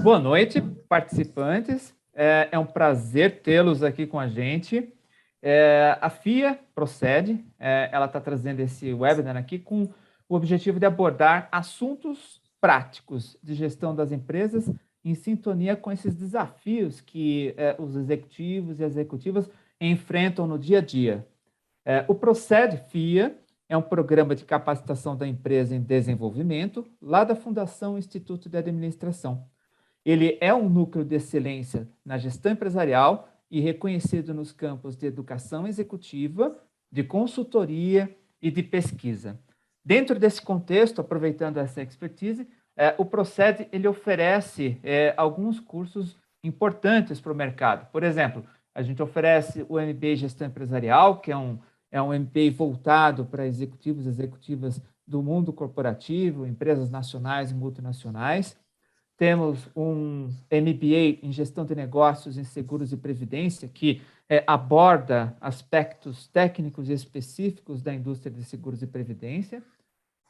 Boa noite, participantes. É um prazer tê-los aqui com a gente. A FIA Procede, ela está trazendo esse webinar aqui com o objetivo de abordar assuntos práticos de gestão das empresas em sintonia com esses desafios que os executivos e executivas enfrentam no dia a dia. O Procede FIA é um programa de capacitação da empresa em desenvolvimento, lá da Fundação Instituto de Administração. Ele é um núcleo de excelência na gestão empresarial e reconhecido nos campos de educação executiva, de consultoria e de pesquisa. Dentro desse contexto, aproveitando essa expertise, o Procede ele oferece alguns cursos importantes para o mercado. Por exemplo, a gente oferece o MBA em Gestão Empresarial, que é um MBA voltado para executivos e executivas do mundo corporativo, empresas nacionais e multinacionais. Temos um MBA em Gestão de Negócios em Seguros e Previdência, que aborda aspectos técnicos e específicos da indústria de seguros e previdência.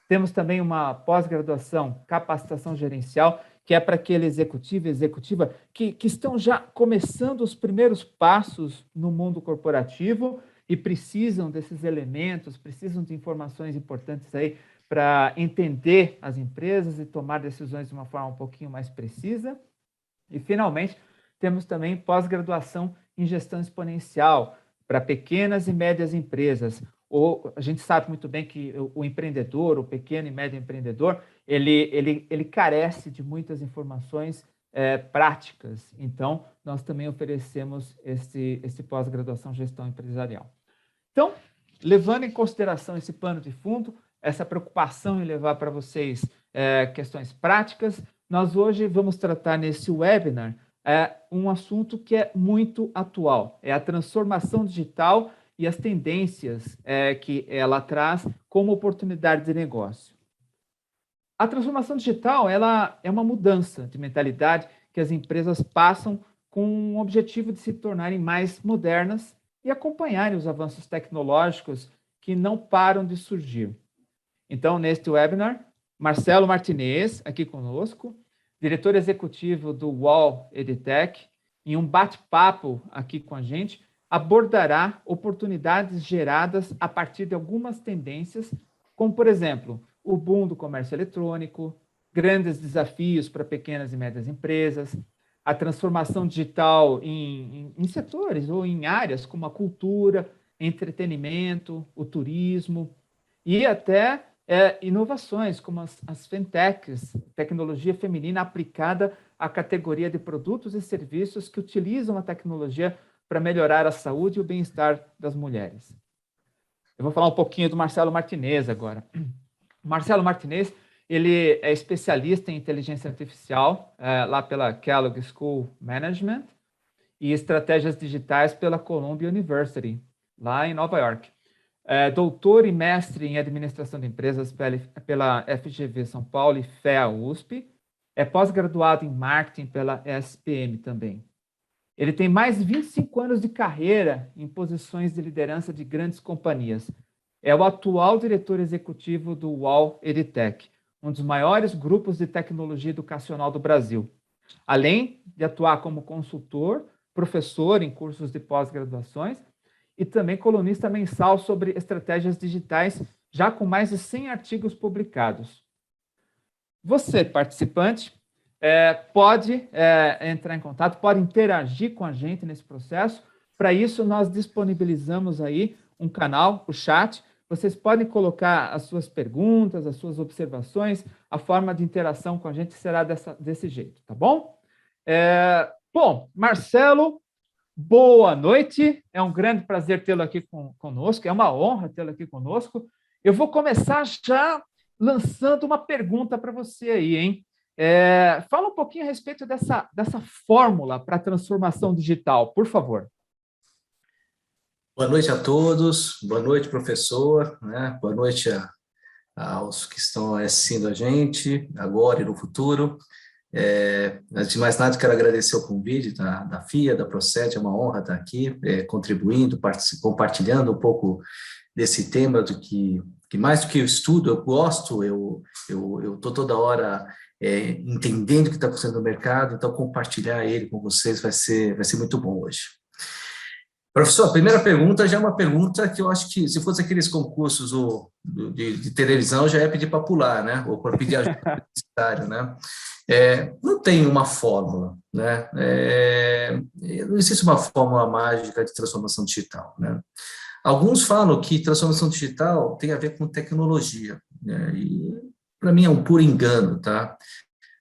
Temos também uma pós-graduação, capacitação gerencial, que é para aquele executivo e executiva que estão já começando os primeiros passos no mundo corporativo e precisam desses elementos, precisam de informações importantes aí para entender as empresas e tomar decisões de uma forma um pouquinho mais precisa. E, finalmente, temos também pós-graduação em gestão exponencial para pequenas e médias empresas. A gente sabe muito bem que o empreendedor, o pequeno e médio empreendedor, ele carece de muitas informações práticas. Então, nós também oferecemos esse pós-graduação em gestão empresarial. Então, levando em consideração esse pano de fundo, essa preocupação em levar para vocês questões práticas, nós hoje vamos tratar nesse webinar um assunto que é muito atual, é a transformação digital e as tendências que ela traz como oportunidade de negócio. A transformação digital ela é uma mudança de mentalidade que as empresas passam com o objetivo de se tornarem mais modernas e acompanharem os avanços tecnológicos que não param de surgir. Então, neste webinar, Marcelo Martinez, aqui conosco, diretor executivo do UOL EdTech, em um bate-papo aqui com a gente, abordará oportunidades geradas a partir de algumas tendências, como, por exemplo, o boom do comércio eletrônico, grandes desafios para pequenas e médias empresas, a transformação digital em setores ou em áreas como a cultura, entretenimento, o turismo e até inovações como as fintechs, tecnologia feminina aplicada à categoria de produtos e serviços que utilizam a tecnologia para melhorar a saúde e o bem-estar das mulheres. Eu vou falar um pouquinho do Marcelo Martinez agora. O Marcelo Martinez, ele é especialista em inteligência artificial lá pela Kellogg School Management e estratégias digitais pela Columbia University, lá em Nova York. Doutor e mestre em administração de empresas pela FGV São Paulo e FEA USP. É pós-graduado em marketing pela SPM também. Ele tem mais de 25 anos de carreira em posições de liderança de grandes companhias. É o atual diretor executivo do UOL EdTech, um dos maiores grupos de tecnologia educacional do Brasil. Além de atuar como consultor, professor em cursos de pós-graduações e também colunista mensal sobre estratégias digitais, já com mais de 100 artigos publicados. Você, participante, pode entrar em contato, pode interagir com a gente nesse processo. Para isso, nós disponibilizamos aí um canal, o chat. Vocês podem colocar as suas perguntas, as suas observações, a forma de interação com a gente será desse jeito, tá bom? Bom, Marcelo, boa noite. É um grande prazer tê-lo aqui conosco, é uma honra tê-lo aqui conosco. Eu vou começar já lançando uma pergunta para você aí, hein? Fala um pouquinho a respeito dessa fórmula para a transformação digital, por favor. Boa noite a todos, boa noite, professor, né? Boa noite aos que estão assistindo a gente, agora e no futuro. Antes de mais nada, quero agradecer o convite da FIA, da Procede, é uma honra estar aqui, contribuindo, compartilhando um pouco desse tema do que mais do que eu estudo, eu gosto, eu estou toda hora entendendo o que está acontecendo no mercado, então compartilhar ele com vocês vai ser muito bom hoje. Professor, a primeira pergunta já é uma pergunta que eu acho que, se fosse aqueles concursos de televisão, já ia pedir para pular, né? Ou para pedir ajuda publicitária, né? Não tem uma fórmula, né? Não existe uma fórmula mágica de transformação digital, né? Alguns falam que transformação digital tem a ver com tecnologia, né? E, para mim, é um puro engano, tá?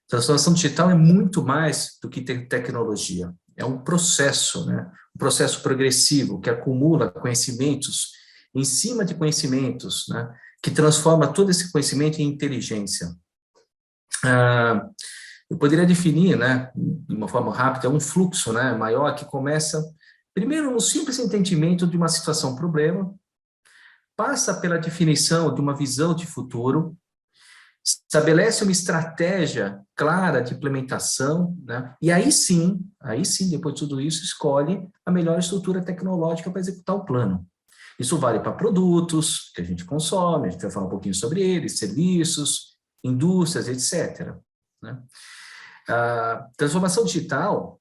Transformação digital é muito mais do que tecnologia. É um processo, né? Um processo progressivo que acumula conhecimentos em cima de conhecimentos, né? Que transforma todo esse conhecimento em inteligência. Eu poderia definir, né, de uma forma rápida, um fluxo, né, maior que começa, primeiro, no simples entendimento de uma situação problema, passa pela definição de uma visão de futuro, estabelece uma estratégia clara de implementação, né? E aí sim, depois de tudo isso, escolhe a melhor estrutura tecnológica para executar o plano. Isso vale para produtos que a gente consome, a gente vai falar um pouquinho sobre eles, serviços, indústrias, etc., né? A transformação digital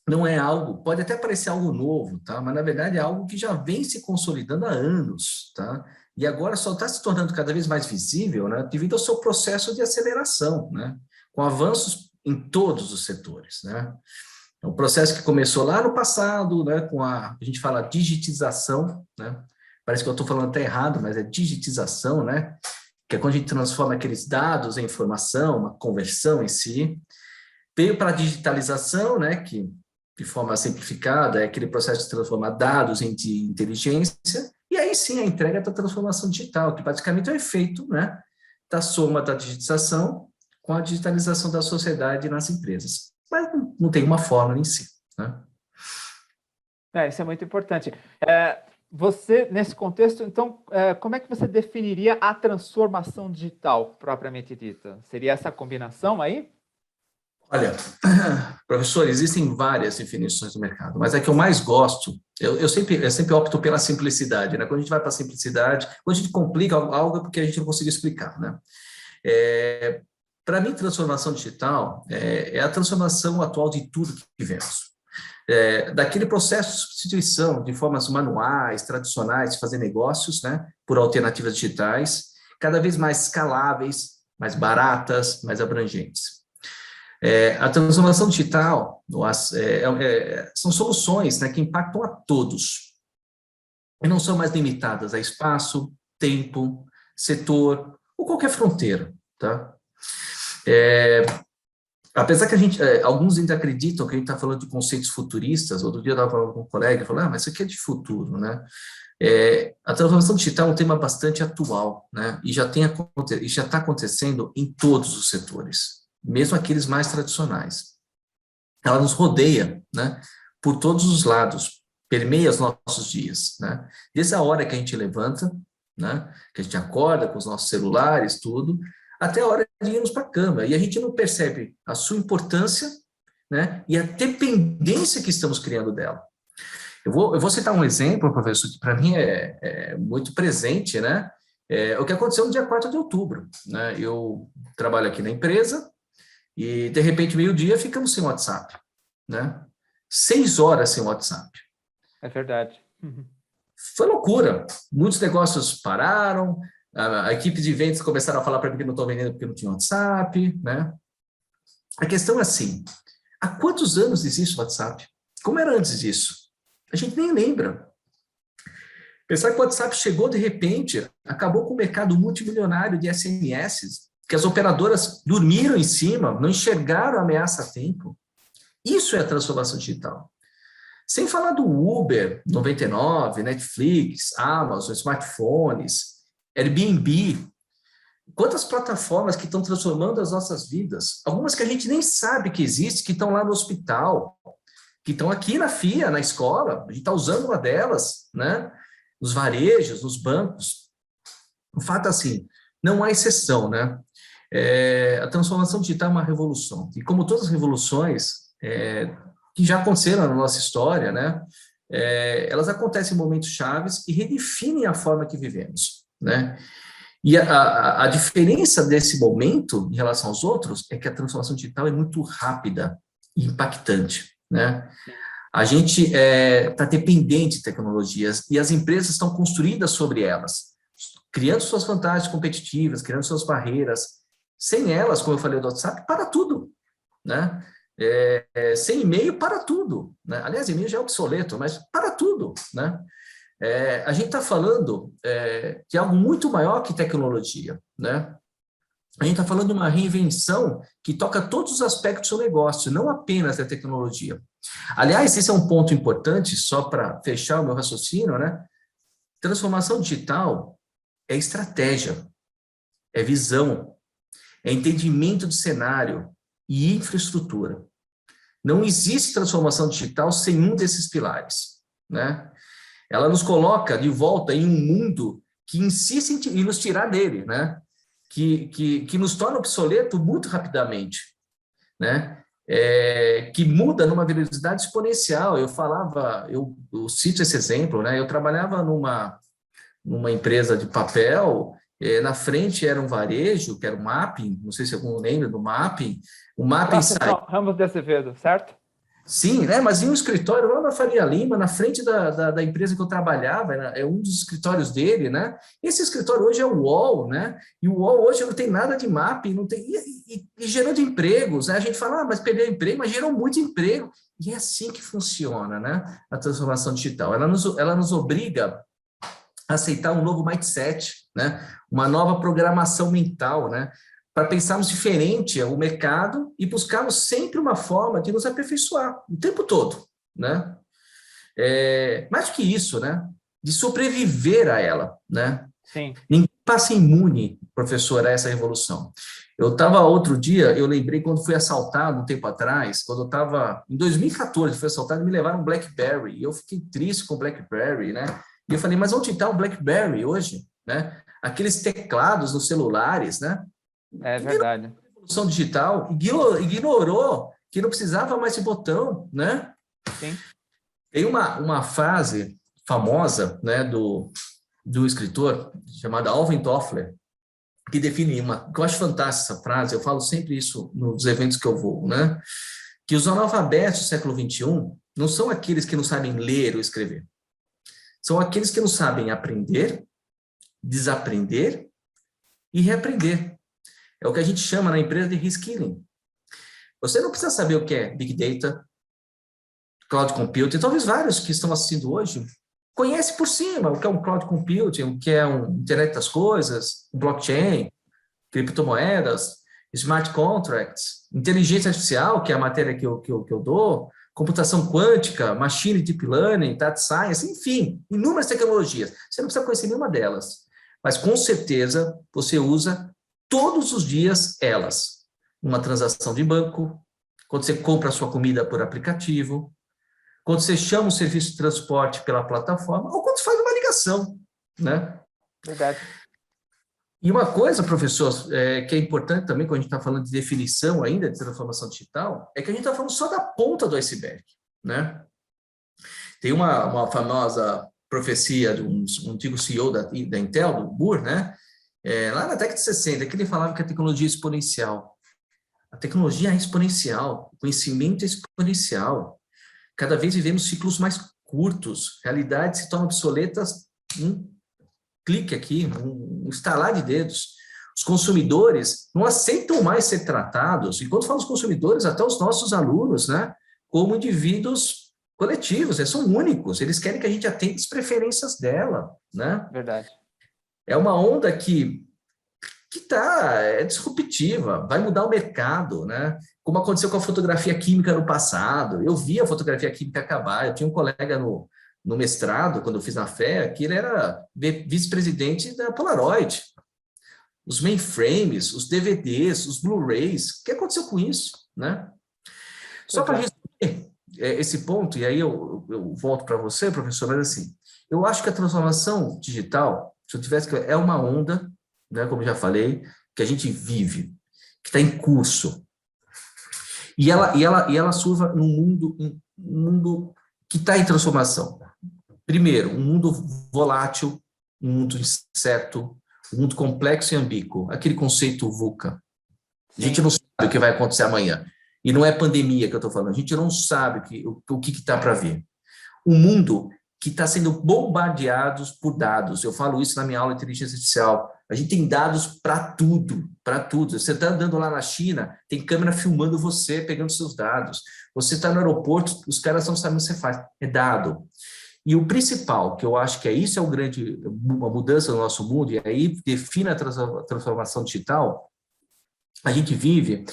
não é algo, pode até parecer algo novo, tá? Mas na verdade é algo que já vem se consolidando há anos, tá? E agora só está se tornando cada vez mais visível, né, devido ao seu processo de aceleração, né, com avanços em todos os setores, né. É um processo que começou lá no passado, né, com a gente fala digitização, né, parece que eu estou falando até errado, mas é digitização, né, que é quando a gente transforma aqueles dados em informação, uma conversão em si. Veio para a digitalização, né, que de forma simplificada é aquele processo de transformar dados em inteligência. E aí sim a entrega da transformação digital, que basicamente é o efeito, né, da soma da digitização com a digitalização da sociedade nas empresas. Mas não tem uma fórmula em si, né? Isso é muito importante. Você, nesse contexto, então, como é que você definiria a transformação digital, propriamente dita? Seria essa combinação aí? Olha, professor, existem várias definições do mercado, mas a que eu mais gosto, eu sempre opto pela simplicidade, né? Quando a gente vai para a simplicidade, quando a gente complica algo é porque a gente não conseguiu explicar, né? Para mim, transformação digital é a transformação atual de tudo que vivemos. Daquele processo de substituição de formas manuais, tradicionais de fazer negócios, né, por alternativas digitais, cada vez mais escaláveis, mais baratas, mais abrangentes. A transformação digital são soluções, né, que impactam a todos e não são mais limitadas a espaço, tempo, setor ou qualquer fronteira, tá? Apesar que alguns ainda acreditam que a gente está falando de conceitos futuristas. Outro dia eu estava falando com um colega e falou, mas isso aqui é de futuro, né? A transformação digital é um tema bastante atual, né? E já está acontecendo em todos os setores, mesmo aqueles mais tradicionais. Ela nos rodeia, né, por todos os lados, permeia os nossos dias, né? Desde a hora que a gente levanta, né, que a gente acorda com os nossos celulares, tudo, até a hora de irmos para a cama. E a gente não percebe a sua importância, né, e a dependência que estamos criando dela. Eu vou citar um exemplo, professor, que para mim é muito presente, né? O que aconteceu no dia 4 de outubro. Né? Eu trabalho aqui na empresa e, de repente, meio-dia, ficamos sem WhatsApp. Né? 6 horas sem WhatsApp. É verdade. Uhum. Foi loucura. Muitos negócios pararam, a equipe de vendas começaram a falar para mim que não estão vendendo porque não tinha WhatsApp. Né? A questão é assim, há quantos anos existe o WhatsApp? Como era antes disso? A gente nem lembra. Pensar que o WhatsApp chegou de repente, acabou com o mercado multimilionário de SMS, que as operadoras dormiram em cima, não enxergaram a ameaça a tempo. Isso é a transformação digital. Sem falar do Uber, 99, Netflix, Amazon, smartphones, Airbnb. Quantas plataformas que estão transformando as nossas vidas? Algumas que a gente nem sabe que existem, que estão lá no hospital, que estão aqui na FIA, na escola, a gente está usando uma delas, né? Nos varejos, nos bancos. O fato é assim, não há exceção, né? A transformação digital é uma revolução. E como todas as revoluções que já aconteceram na nossa história, né? Elas acontecem em momentos chaves e redefinem a forma que vivemos, né? E a diferença desse momento em relação aos outros é que a transformação digital é muito rápida e impactante, né? A gente está dependente de tecnologias e as empresas estão construídas sobre elas, criando suas vantagens competitivas, criando suas barreiras. Sem elas, como eu falei do WhatsApp, para tudo, né? Sem e-mail, para tudo, né? Aliás, e-mail já é obsoleto, mas para tudo, né? A gente está falando de algo muito maior que tecnologia, né? A gente está falando de uma reinvenção que toca todos os aspectos do negócio, não apenas da tecnologia. Aliás, esse é um ponto importante, só para fechar o meu raciocínio, né? Transformação digital é estratégia, é visão, é entendimento de cenário e infraestrutura. Não existe transformação digital sem um desses pilares, né? Ela nos coloca de volta em um mundo que insiste em nos tirar dele, né? Que nos torna obsoleto muito rapidamente, né? Que muda numa velocidade exponencial. Eu cito esse exemplo, né? Eu trabalhava numa empresa de papel, na frente era um varejo, que era o Mapping, não sei se algum lembra do Mapping. O Mapping sai. Ramos de Azevedo, certo? Sim, né? Mas em um escritório lá na Faria Lima, na frente da empresa que eu trabalhava, é um dos escritórios dele, né? Esse escritório hoje é o UOL, né? E o UOL hoje não tem nada de mapping, não tem, e gerando empregos, né? A gente fala, mas perdeu emprego, mas gerou muito emprego. E é assim que funciona, né? A transformação digital. Ela nos obriga a aceitar um novo mindset, né? Uma nova programação mental, né? Para pensarmos diferente o mercado e buscarmos sempre uma forma de nos aperfeiçoar o tempo todo, né? Mais do que isso, né? De sobreviver a ela, né? Sim. Ninguém passa imune, professor, a essa revolução. Eu estava outro dia, eu lembrei quando fui assaltado um tempo atrás, quando eu estava em 2014, fui assaltado e me levaram um BlackBerry, e eu fiquei triste com o BlackBerry, né? E eu falei, mas onde está o BlackBerry hoje, né? Aqueles teclados nos celulares, né? É verdade. A revolução digital ignorou que não precisava mais de botão, né? Sim. Tem uma frase famosa, né, do escritor chamado Alvin Toffler, que define que eu acho fantástica essa frase, eu falo sempre isso nos eventos que eu vou, né? Que os analfabetos do século XXI não são aqueles que não sabem ler ou escrever. São aqueles que não sabem aprender, desaprender e reaprender. É o que a gente chama na empresa de reskilling. Você não precisa saber o que é Big Data, Cloud Computing, talvez vários que estão assistindo hoje conhecem por cima o que é um Cloud Computing, o que é um Internet das Coisas, blockchain, criptomoedas, smart contracts, inteligência artificial, que é a matéria que eu dou, computação quântica, machine deep learning, data science, enfim, inúmeras tecnologias. Você não precisa conhecer nenhuma delas, mas com certeza você usa todos os dias elas. Uma transação de banco, quando você compra a sua comida por aplicativo, quando você chama um serviço de transporte pela plataforma, ou quando você faz uma ligação, né? Verdade. E uma coisa, professor, que é importante também quando a gente está falando de definição ainda de transformação digital, é que a gente está falando só da ponta do iceberg, né? Tem uma famosa profecia de um antigo CEO da Intel, do Moore, né? Lá na década de 60, que ele falava que a tecnologia é exponencial. A tecnologia é exponencial, o conhecimento é exponencial. Cada vez vivemos ciclos mais curtos, realidades se tornam obsoletas clique aqui, um estalar de dedos. Os consumidores não aceitam mais ser tratados, e quando falo os consumidores, até os nossos alunos, né, como indivíduos coletivos, eles são únicos, eles querem que a gente atenda as preferências dela, né? Verdade. É uma onda que é disruptiva, vai mudar o mercado, né? Como aconteceu com a fotografia química no passado. Eu vi a fotografia química acabar, eu tinha um colega no mestrado, quando eu fiz na FEA, que ele era vice-presidente da Polaroid. Os mainframes, os DVDs, os Blu-rays, o que aconteceu com isso, né? Só para resumir esse ponto, e aí eu volto para você, professor, mas assim, eu acho que a transformação digital, se eu tivesse que... é uma onda, né, como já falei, que a gente vive, que está em curso. E ela surge num mundo que está em transformação. Primeiro, um mundo volátil, um mundo incerto, um mundo complexo e ambíguo, aquele conceito VUCA. A gente Sim. não sabe o que vai acontecer amanhã. E não é pandemia que eu estou falando, a gente não sabe o que está para vir. Um mundo que está sendo bombardeado por dados. Eu falo isso na minha aula de inteligência artificial. A gente tem dados para tudo, para tudo. Você está andando lá na China, tem câmera filmando você, pegando seus dados. Você está no aeroporto, os caras não sabem o que você faz. É dado. E o principal, que eu acho que isso é uma mudança no nosso mundo, e aí define a transformação digital, a gente vive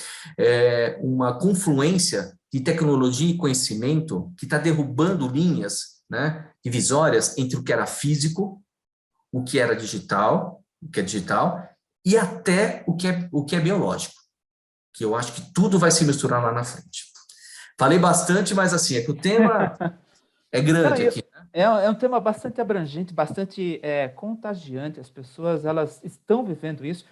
uma confluência de tecnologia e conhecimento que está derrubando linhas, né, divisórias entre o que era físico, o que era digital, e até o que é biológico, que eu acho que tudo vai se misturar lá na frente. Falei bastante, mas assim, é que o tema é grande aqui. É um tema bastante abrangente, bastante contagiante. As pessoas, elas estão vivendo isso.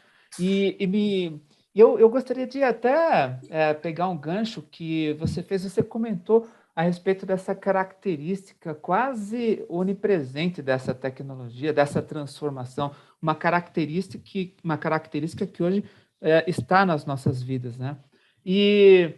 Eu gostaria de até pegar um gancho que você fez. Você comentou a respeito dessa característica quase onipresente dessa tecnologia, dessa transformação, uma característica que hoje está nas nossas vidas, né? E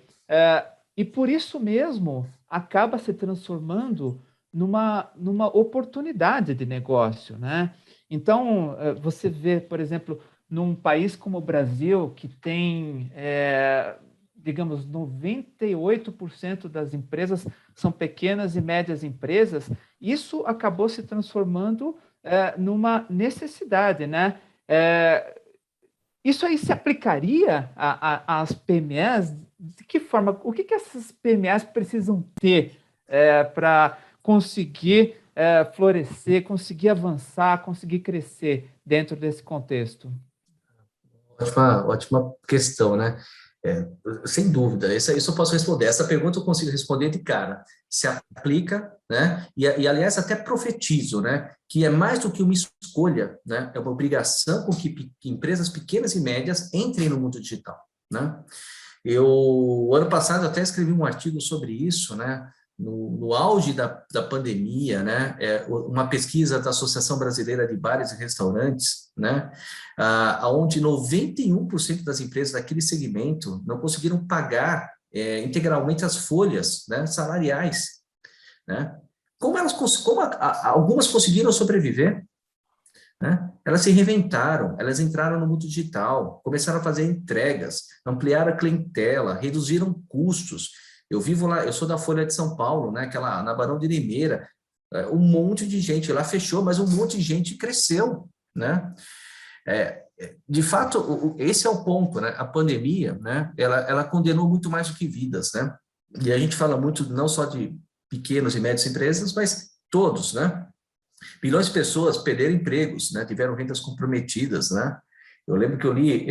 por isso mesmo acaba se transformando numa oportunidade de negócio, né? Então, você vê, por exemplo, num país como o Brasil, que tem, digamos, 98% das empresas são pequenas e médias empresas, isso acabou se transformando numa necessidade, né? Isso aí se aplicaria às PMEs? De que forma? O que essas PMEs precisam ter para conseguir florescer, conseguir avançar, conseguir crescer dentro desse contexto? Ótima questão, né? Sem dúvida, isso eu posso responder. Essa pergunta eu consigo responder de cara. Se aplica, né? Aliás, até profetizo, né? Que é mais do que uma escolha, né? É uma obrigação com que empresas pequenas e médias entrem no mundo digital, né? Ano passado, até escrevi um artigo sobre isso, né? No auge da pandemia, né? Uma pesquisa da Associação Brasileira de Bares e Restaurantes, né? Onde 91% das empresas daquele segmento não conseguiram pagar integralmente as folhas, né, salariais, né? Algumas conseguiram sobreviver, né? Elas se reinventaram, elas entraram no mundo digital, começaram a fazer entregas, ampliaram a clientela, reduziram custos. Eu vivo lá, eu sou da Folha de São Paulo, né? Aquela na Barão de Limeira, um monte de gente lá fechou, mas um monte de gente cresceu, né? De fato, esse é o ponto, né? A pandemia, né? Ela condenou muito mais do que vidas, né? E a gente fala muito não só de pequenas e médias empresas, mas todos, né? Milhões de pessoas perderam empregos, né? Tiveram rendas comprometidas, né? Eu lembro que eu li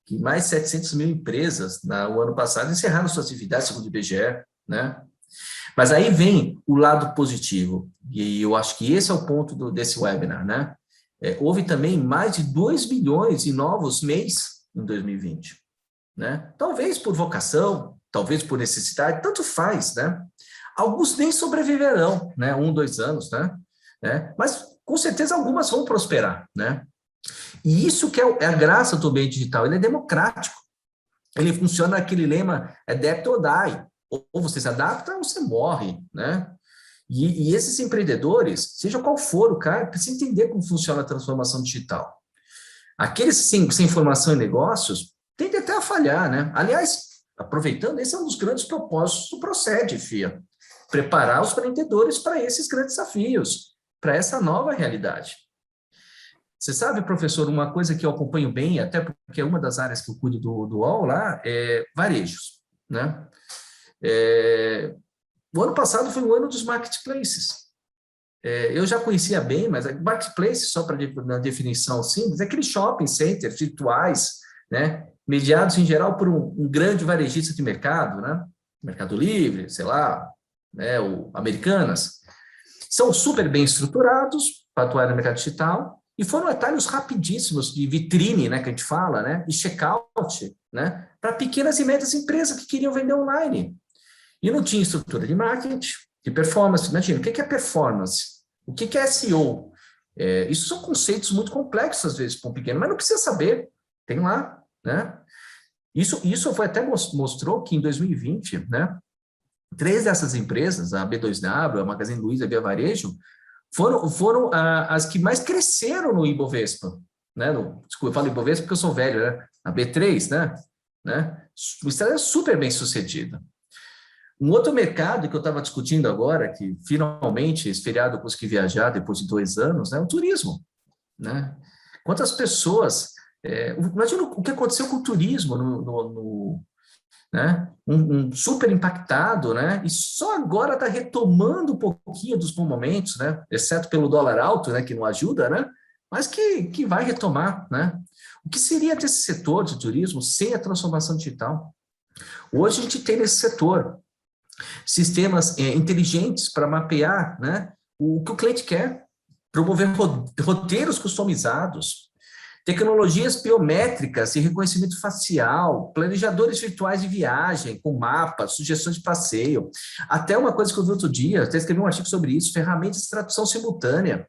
que mais 700 mil empresas no ano passado encerraram suas atividades, segundo o IBGE, né? Mas aí vem o lado positivo, e eu acho que esse é o ponto desse webinar, né? Houve também mais de 2 milhões de novos MEIs em 2020, né? Talvez por vocação, talvez por necessidade, tanto faz, né? Alguns nem sobreviverão, né? 1, 2 anos, né? Mas, com certeza, algumas vão prosperar, né? E isso que é a graça do meio digital, ele é democrático. Ele funciona naquele lema, adapt or die. Ou você se adapta ou você morre, né? E esses empreendedores, seja qual for o cara, precisa entender como funciona a transformação digital. Aqueles sem formação em negócios tendem até a falhar, né? Aliás, aproveitando, esse é um dos grandes propósitos do Procede, FIA. Preparar os empreendedores para esses grandes desafios, para essa nova realidade. Você sabe, professor, uma coisa que eu acompanho bem, até porque é uma das áreas que eu cuido do UOL lá, é varejos, né? O ano passado foi o ano dos marketplaces. Eu já conhecia bem, mas marketplace, só para na definição simples, é aqueles shopping centers virtuais, né, mediados em geral por um grande varejista de mercado, né, Mercado Livre, sei lá, né, o Americanas, são super bem estruturados para atuar no mercado digital e foram atalhos rapidíssimos de vitrine, né, que a gente fala, né, e checkout, né, para pequenas e médias empresas que queriam vender online. E não tinha estrutura de marketing, de performance. Imagina, o que é performance? O que é SEO? Isso são conceitos muito complexos, às vezes, para um pequeno, mas não precisa saber, tem lá, né? Isso foi até mostrou que em 2020, né, 3 dessas empresas, a B2W, a Magazine Luiza e a Via Varejo, foram as que mais cresceram no Ibovespa, né? Desculpa, eu falo Ibovespa porque eu sou velho, né? A B3, né? O Estado é super bem sucedido. Um outro mercado que eu estava discutindo agora, que finalmente esse feriado eu consegui viajar depois de 2 anos, é o turismo, né? Quantas pessoas... imagina o que aconteceu com o turismo né? Um super impactado, né? E só agora está retomando um pouquinho dos bons momentos, né? Exceto pelo dólar alto, né? Que não ajuda, né? Mas que vai retomar, né? O que seria desse setor de turismo sem a transformação digital? Hoje a gente tem nesse setor sistemas inteligentes para mapear, né? O que o cliente quer, promover roteiros customizados, tecnologias biométricas e reconhecimento facial, planejadores virtuais de viagem, com mapas, sugestões de passeio. Até uma coisa que eu vi outro dia, até escrevi um artigo sobre isso, ferramentas de tradução simultânea.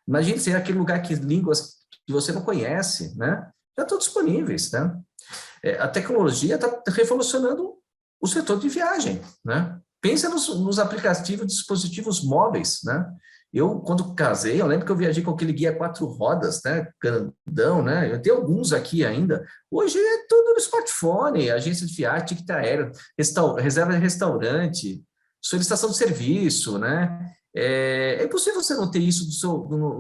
Imagine ser aquele lugar que línguas que você não conhece, né? Já estão disponíveis, né? A tecnologia está revolucionando o setor de viagem, né? Pensa nos aplicativos, dispositivos móveis, né? Eu, quando casei, eu lembro que eu viajei com aquele guia 4 rodas, né? Grandão, né? Eu tenho alguns aqui ainda. Hoje é tudo no smartphone, agência de viagem, ticket aéreo, reserva de restaurante, solicitação de serviço, né? É impossível você não ter isso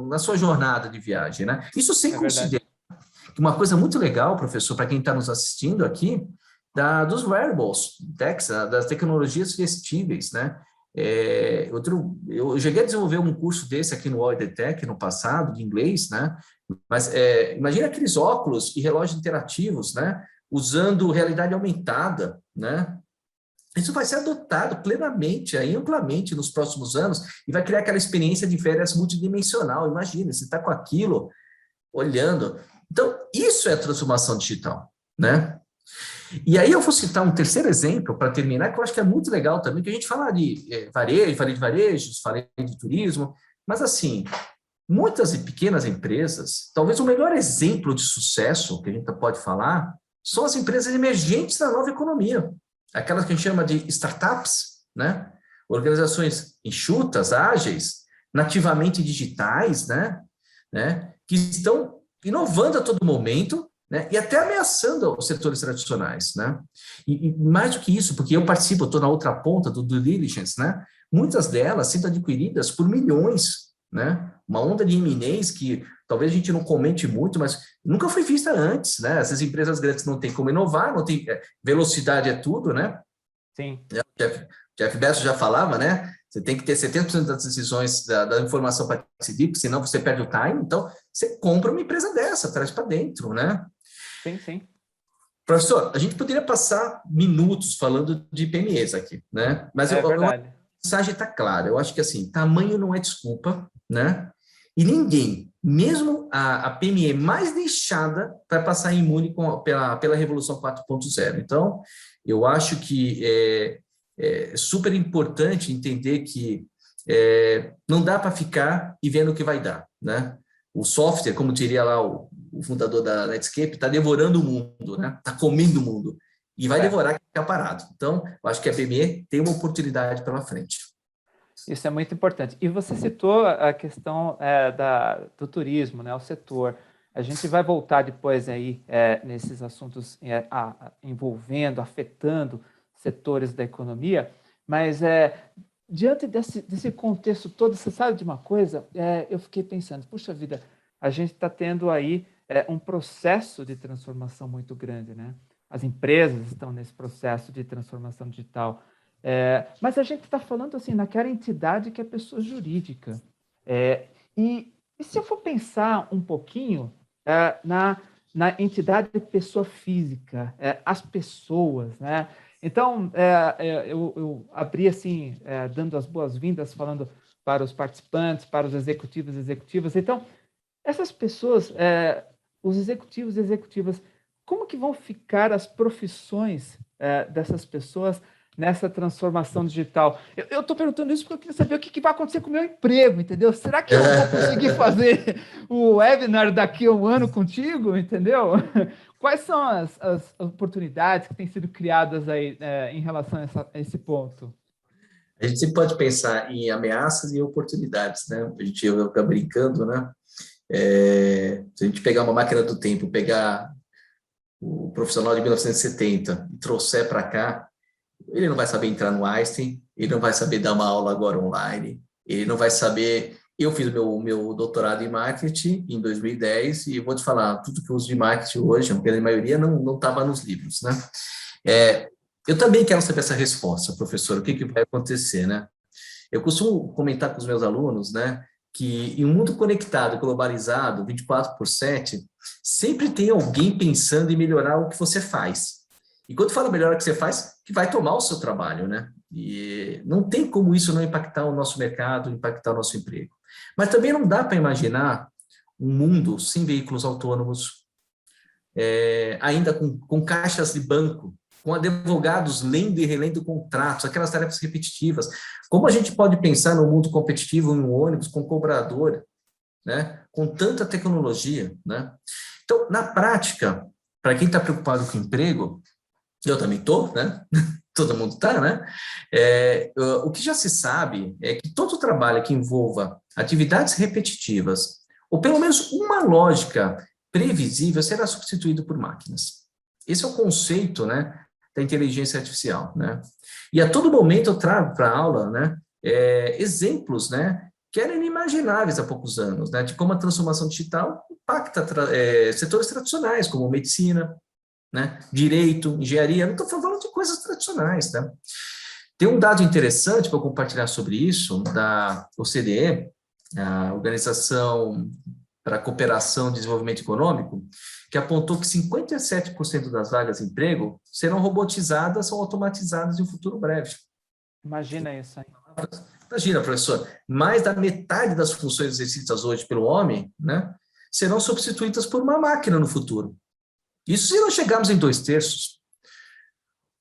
na sua jornada de viagem, né? Isso sem verdade. considerar uma coisa muito legal, professor, para quem está nos assistindo aqui, dos wearables, das tecnologias vestíveis, né? Eu cheguei a desenvolver um curso desse aqui no OEDTech no passado, de inglês, né? Mas imagina aqueles óculos e relógios interativos, né? Usando realidade aumentada, né? Isso vai ser adotado plenamente, amplamente nos próximos anos e vai criar aquela experiência de férias multidimensional. Imagina, você está com aquilo olhando. Então, isso é a transformação digital, né? E aí eu vou citar um terceiro exemplo para terminar, que eu acho que é muito legal também, que a gente fala de varejo, falei de varejos, falei de turismo, mas assim, muitas e pequenas empresas, talvez o melhor exemplo de sucesso que a gente pode falar são as empresas emergentes da nova economia, aquelas que a gente chama de startups, né? Organizações enxutas, ágeis, nativamente digitais, né? Que estão inovando a todo momento, né? E até ameaçando os setores tradicionais, né? E mais do que isso, porque eu participo, estou na outra ponta do due diligence, né? Muitas delas sendo adquiridas por milhões, né? Uma onda de M&As que talvez a gente não comente muito, mas nunca foi vista antes, né? Essas empresas grandes não têm como inovar, não tem velocidade é tudo, né? Sim. Jeff Bezos já falava, né? Você tem que ter 70% das decisões da informação para decidir, porque senão você perde o time. Então, você compra uma empresa dessa, traz para dentro, né? Sim, sim. Professor, a gente poderia passar minutos falando de PMEs aqui, né? Mas É a verdade. mensagem está clara. Eu acho que, assim, tamanho não é desculpa, né? E ninguém, mesmo a PME mais deixada, vai passar imune pela Revolução 4.0. Então, eu acho que é super importante entender que não dá para ficar e vendo o que vai dar, né? O software, como diria lá o fundador da Netscape, está devorando o mundo, né? Está comendo o mundo. E vai devorar quem ficar parado. Então, eu acho que a PME tem uma oportunidade pela frente. Isso é muito importante. E você citou a questão do turismo, né, o setor. A gente vai voltar depois aí nesses assuntos envolvendo, afetando setores da economia, mas diante desse contexto todo, você sabe de uma coisa? Eu fiquei pensando, puxa vida, a gente está tendo aí um processo de transformação muito grande, né? As empresas estão nesse processo de transformação digital. Mas a gente está falando assim naquela entidade que é pessoa jurídica. E se eu for pensar um pouquinho na entidade de pessoa física, as pessoas, né? Então, eu abri assim, dando as boas-vindas, falando para os participantes, para os executivos e executivas. Então, essas pessoas, os executivos e executivas, como que vão ficar as profissões dessas pessoas nessa transformação digital. Eu estou perguntando isso porque eu queria saber o que vai acontecer com o meu emprego, entendeu? Será que eu vou conseguir fazer o webinar daqui a um ano contigo, entendeu? Quais são as oportunidades que têm sido criadas aí em relação a esse ponto? A gente sempre pode pensar em ameaças e oportunidades, né? A gente fica brincando, né? Se a gente pegar uma máquina do tempo, pegar o profissional de 1970 e trouxer para cá, ele não vai saber entrar no Einstein, ele não vai saber dar uma aula agora online, ele não vai saber... Eu fiz o meu doutorado em marketing em 2010 e vou te falar, tudo que eu uso de marketing hoje, a grande maioria não estava nos livros, né? Eu também quero saber essa resposta, professor, o que vai acontecer, né? Eu costumo comentar com os meus alunos, né, que em um mundo conectado, globalizado, 24/7, sempre tem alguém pensando em melhorar o que você faz. E quando fala melhorar o que você faz, que vai tomar o seu trabalho, né? E não tem como isso não impactar o nosso mercado, impactar o nosso emprego. Mas também não dá para imaginar um mundo sem veículos autônomos, ainda com caixas de banco, com advogados lendo e relendo contratos, aquelas tarefas repetitivas. Como a gente pode pensar no mundo competitivo em um ônibus com cobrador, né? Com tanta tecnologia, né? Então, na prática, para quem está preocupado com o emprego, eu também estou, né? Todo mundo está, né? O que já se sabe é que todo trabalho que envolva atividades repetitivas, ou pelo menos uma lógica previsível, será substituído por máquinas. Esse é o conceito, né, da inteligência artificial, né? E a todo momento eu trago para a aula, né, exemplos, né, que eram inimagináveis há poucos anos, né, de como a transformação digital impacta setores tradicionais, como medicina, né, direito, engenharia. Não estou falando de coisas tradicionais, tá? Tem um dado interessante para compartilhar sobre isso, da OCDE, a Organização para a Cooperação e Desenvolvimento Econômico, que apontou que 57% das vagas de emprego serão robotizadas ou automatizadas em um futuro breve. Imagina isso aí. Imagina, professor, mais da metade das funções exercidas hoje pelo homem, né, serão substituídas por uma máquina no futuro. Isso se nós chegarmos em 2/3.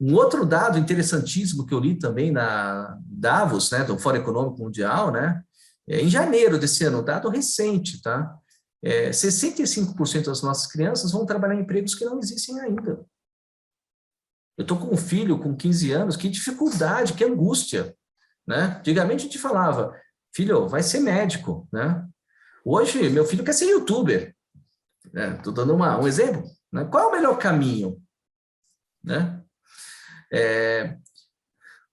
Um outro dado interessantíssimo que eu li também na Davos, né, do Fórum Econômico Mundial, né, em janeiro desse ano, dado recente, tá? 65% das nossas crianças vão trabalhar em empregos que não existem ainda. Eu estou com um filho com 15 anos, que dificuldade, que angústia, né? Antigamente a gente falava, filho, vai ser médico, né? Hoje, meu filho quer ser youtuber. Estou dando um exemplo. Né? Qual é o melhor caminho? Né?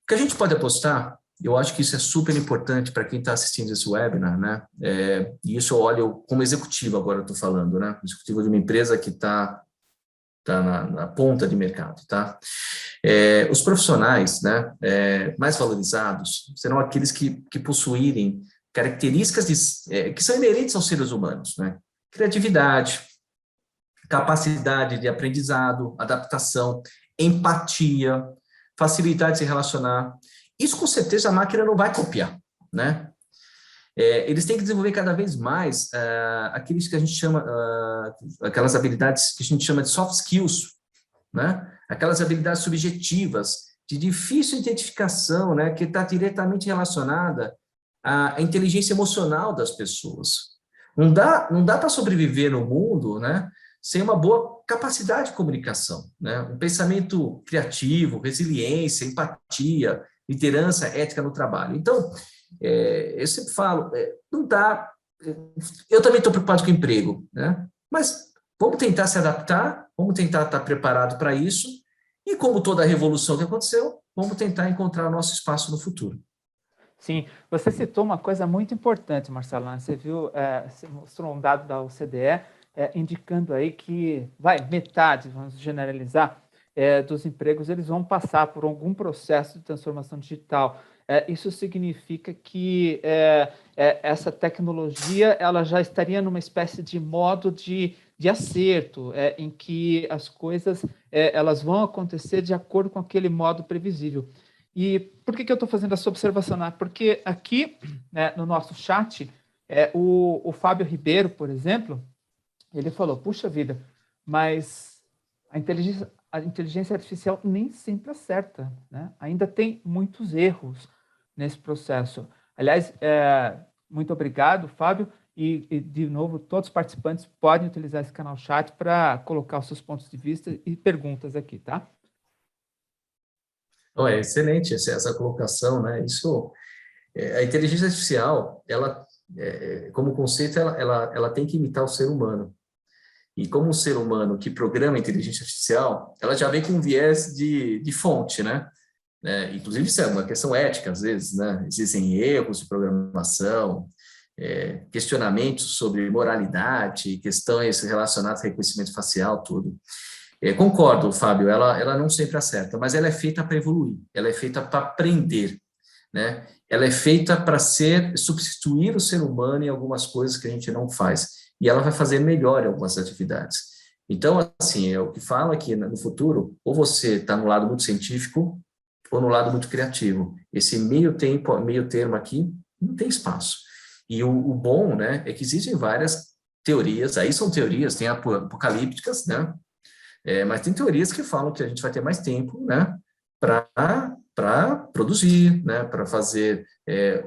O que a gente pode apostar, eu acho que isso é super importante para quem está assistindo esse webinar, né? E isso eu olho como executivo agora, eu estou falando, né? Executivo de uma empresa que está na ponta de mercado, tá? Os profissionais, né, mais valorizados serão aqueles que possuírem características que são inerentes aos seres humanos, né? Criatividade, capacidade de aprendizado, adaptação, empatia, facilidade de se relacionar. Isso, com certeza, a máquina não vai copiar, né? Eles têm que desenvolver cada vez mais aqueles que a gente chama, aquelas habilidades que a gente chama de soft skills, né? Aquelas habilidades subjetivas, de difícil identificação, né? Que está diretamente relacionada à inteligência emocional das pessoas. Não dá para sobreviver no mundo, né, sem uma boa capacidade de comunicação, né? Um pensamento criativo, resiliência, empatia, liderança, ética no trabalho. Então, eu sempre falo, não dá... Eu também estou preocupado com o emprego, né? Mas vamos tentar se adaptar, vamos tentar estar preparado para isso, e como toda a revolução que aconteceu, vamos tentar encontrar o nosso espaço no futuro. Sim, você citou uma coisa muito importante, Marcelo. Você viu, você mostrou um dado da OCDE indicando aí que metade, vamos generalizar, dos empregos eles vão passar por algum processo de transformação digital. Isso significa que essa tecnologia ela já estaria numa espécie de modo de acerto, em que as coisas elas vão acontecer de acordo com aquele modo previsível. E por que eu estou fazendo essa observação? Porque aqui, né, no nosso chat, o Fábio Ribeiro, por exemplo, ele falou, puxa vida, mas a inteligência artificial nem sempre acerta, né? Ainda tem muitos erros nesse processo. Aliás, muito obrigado, Fábio, e, de novo, todos os participantes podem utilizar esse canal chat para colocar os seus pontos de vista e perguntas aqui, tá? Oh, é excelente essa colocação, né? A inteligência artificial, ela, como conceito, ela tem que imitar o ser humano. E como um ser humano que programa a inteligência artificial, ela já vem com um viés de fonte, né? Inclusive, isso é uma questão ética, às vezes, né? Existem erros de programação, questionamentos sobre moralidade, questões relacionadas ao reconhecimento facial, tudo. Concordo, Fábio, ela não sempre acerta, mas ela é feita para evoluir, ela é feita para aprender, né? Ela é feita para substituir o ser humano em algumas coisas que a gente não faz, e ela vai fazer melhor em algumas atividades. Então, assim, o que falo aqui no futuro, ou você está no lado muito científico, ou no lado muito criativo. Esse meio termo aqui, não tem espaço. E o bom, né, é que existem várias teorias, aí são teorias, tem apocalípticas, né, mas tem teorias que falam que a gente vai ter mais tempo, né, para produzir, né, para fazer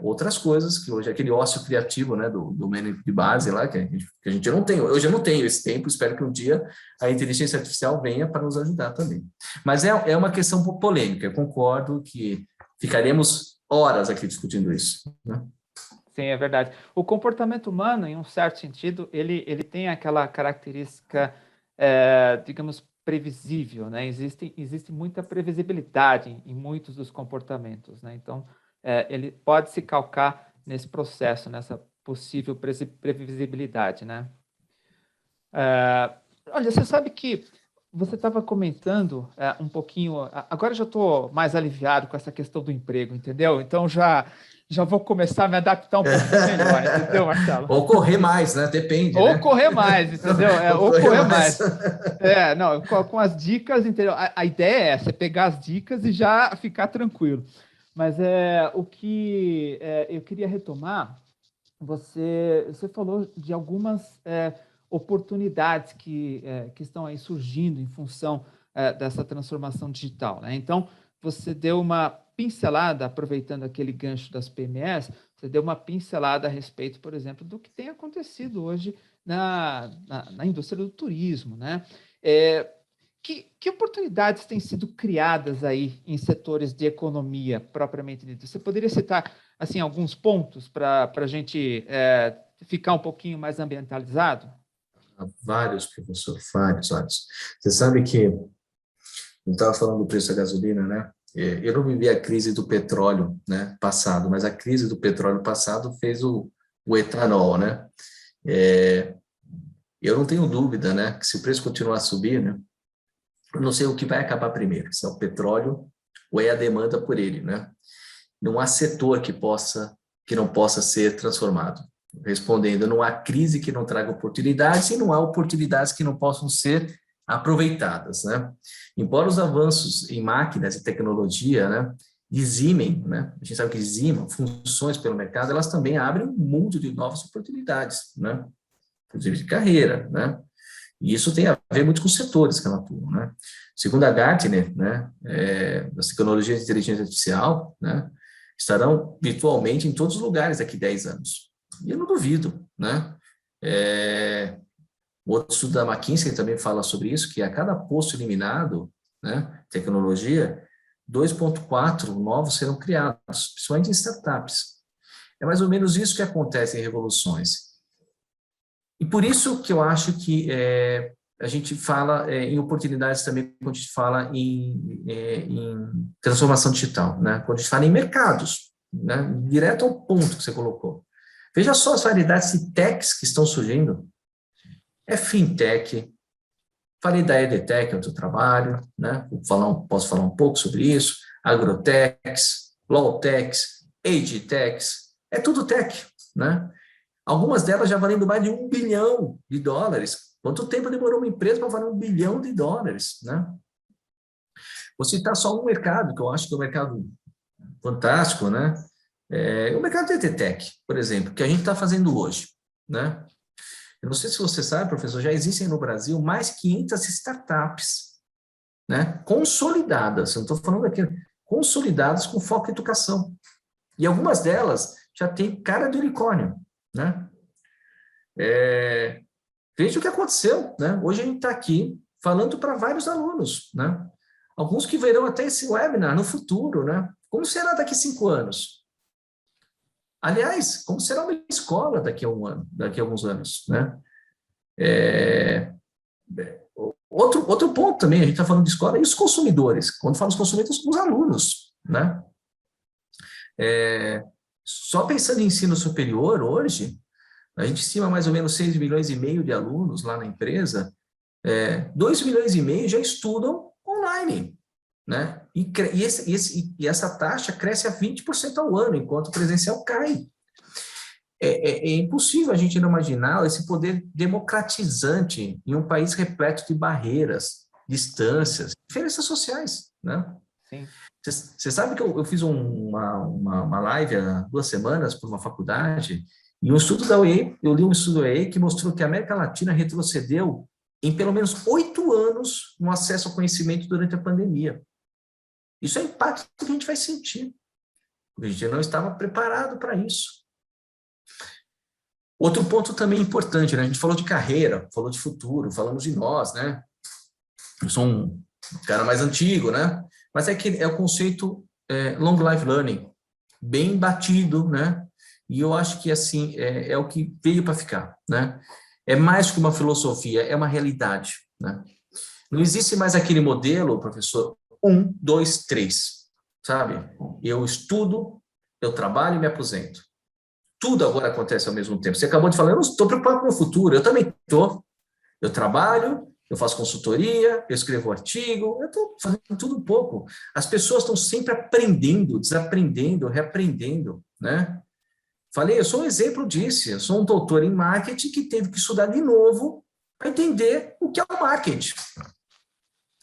outras coisas, que hoje é aquele ócio criativo, né, do menu de base lá, que a gente não tem. Hoje eu não tenho esse tempo, espero que um dia a inteligência artificial venha para nos ajudar também. Mas é uma questão polêmica, eu concordo que ficaremos horas aqui discutindo isso, né? Sim, é verdade. O comportamento humano, em um certo sentido, ele tem aquela característica, digamos, previsível, né? Existe muita previsibilidade em muitos dos comportamentos, né? Então, ele pode se calcar nesse processo, nessa possível previsibilidade, né? Olha, você sabe que você estava comentando um pouquinho. Agora eu já estou mais aliviado com essa questão do emprego, entendeu? Então já vou começar a me adaptar um pouquinho melhor, entendeu, Marcelo? Ou correr mais, né? Depende, Ou né? correr mais, entendeu? Ou Ou correr correr mais. mais. Não, com as dicas, entendeu? A ideia é essa, é pegar as dicas e já ficar tranquilo. Mas o que eu queria retomar, você falou de algumas oportunidades que estão aí surgindo em função dessa transformação digital, né? Então, você deu uma pincelada, aproveitando aquele gancho das PMEs, você deu uma pincelada a respeito, por exemplo, do que tem acontecido hoje na indústria do turismo, né? Que oportunidades têm sido criadas aí em setores de economia propriamente dito? Você poderia citar assim alguns pontos para a gente ficar um pouquinho mais ambientalizado? Vários, professor, vários. Você sabe que, eu estava falando do preço da gasolina, né? Eu não vivi a crise do petróleo, né, passado, mas a crise do petróleo passado fez o etanol, né? Eu não tenho dúvida, né, que se o preço continuar a subir, né, eu não sei o que vai acabar primeiro, se é o petróleo ou é a demanda por ele, né? Não há setor que não possa ser transformado. Respondendo, não há crise que não traga oportunidades e não há oportunidades que não possam ser aproveitadas, né? Embora os avanços em máquinas e tecnologia, né, dizimem, né? A gente sabe que dizimam funções pelo mercado, elas também abrem um mundo de novas oportunidades, né? Inclusive de carreira, né? E isso tem a ver muito com os setores que ela atua, né? Segundo a Gartner, né, as tecnologias de inteligência artificial, né, estarão virtualmente em todos os lugares daqui a 10 anos. E eu não duvido, né? O outro estudo da McKinsey também fala sobre isso, que a cada posto eliminado, né, tecnologia, 2,4 novos serão criados, principalmente em startups. É mais ou menos isso que acontece em revoluções. E por isso que eu acho que a gente fala em oportunidades também quando a gente fala em transformação digital, né? Quando a gente fala em mercados, né? Direto ao ponto que você colocou. Veja só as variedades de techs que estão surgindo. Fintech, falei da EdTech, onde eu trabalho, né? Posso falar um pouco sobre isso, agrotechs, lawtechs, agtechs, é tudo tech, né? Algumas delas já valendo mais de US$ 1 bilhão. Quanto tempo demorou uma empresa para valer US$ 1 bilhão, né? Vou citar só um mercado, que eu acho que é um mercado fantástico, né? O mercado de EdTech, por exemplo, que a gente está fazendo hoje, né? Eu não sei se você sabe, professor, já existem no Brasil mais 500 startups né? Consolidadas, eu não estou falando aqui, consolidadas com foco em educação. E algumas delas já têm cara de unicórnio, né? Veja o que aconteceu, né? Hoje a gente está aqui falando para vários alunos, né? Alguns que verão até esse webinar no futuro, né? Como será daqui a 5 anos? Aliás, como será uma escola daqui a um ano, daqui a alguns anos, né? Outro ponto também, a gente está falando de escola, e os consumidores? Quando falo os consumidores, os alunos, né? Só pensando em ensino superior, hoje, a gente estima mais ou menos 6,5 milhões de alunos lá na empresa, 2,5 milhões já estudam online, né? E essa taxa cresce a 20% ao ano, enquanto o presencial cai. É impossível a gente não imaginar esse poder democratizante em um país repleto de barreiras, distâncias, diferenças sociais, né? Sim. Você sabe que eu fiz uma live há 2 semanas para uma faculdade, e um estudo da OEA, eu li um estudo da OEA que mostrou que a América Latina retrocedeu em pelo menos 8 anos no acesso ao conhecimento durante a pandemia. Isso é impacto que a gente vai sentir. A gente não estava preparado para isso. Outro ponto também importante, né? A gente falou de carreira, falou de futuro, falamos de nós, né? Eu sou um cara mais antigo, né? Mas é o conceito long life learning, bem batido, né? E eu acho que assim é o que veio para ficar, né? É mais que uma filosofia, é uma realidade, né? Não existe mais aquele modelo, professor, 1, 2, 3, sabe? Eu estudo, eu trabalho e me aposento. Tudo agora acontece ao mesmo tempo. Você acabou de falar, eu não estou preocupado com o futuro, eu também estou. Eu trabalho, eu faço consultoria, eu escrevo artigo, eu estou fazendo tudo um pouco. As pessoas estão sempre aprendendo, desaprendendo, reaprendendo, né? Falei, eu sou um exemplo disso. Eu sou um doutor em marketing que teve que estudar de novo para entender o que é o marketing.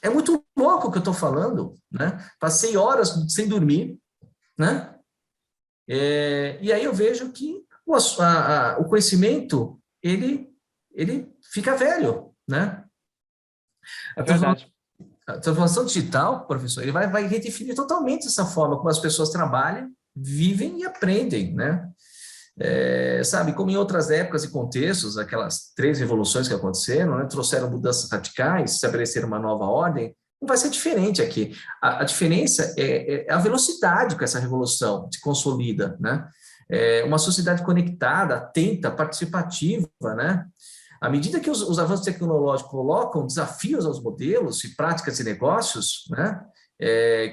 É muito louco o que eu estou falando, né? Passei horas sem dormir, né? E aí eu vejo que o conhecimento, ele fica velho, né? É verdade. A transformação digital, professor, ele vai redefinir totalmente essa forma como as pessoas trabalham, vivem e aprendem, né? Sabe, como em outras épocas e contextos, aquelas 3 revoluções que aconteceram, né, trouxeram mudanças radicais, estabeleceram uma nova ordem, não vai ser diferente aqui. A diferença é a velocidade com essa revolução se consolida, né? Uma sociedade conectada, atenta, participativa, né? À medida que os avanços tecnológicos colocam desafios aos modelos e práticas de negócios, né,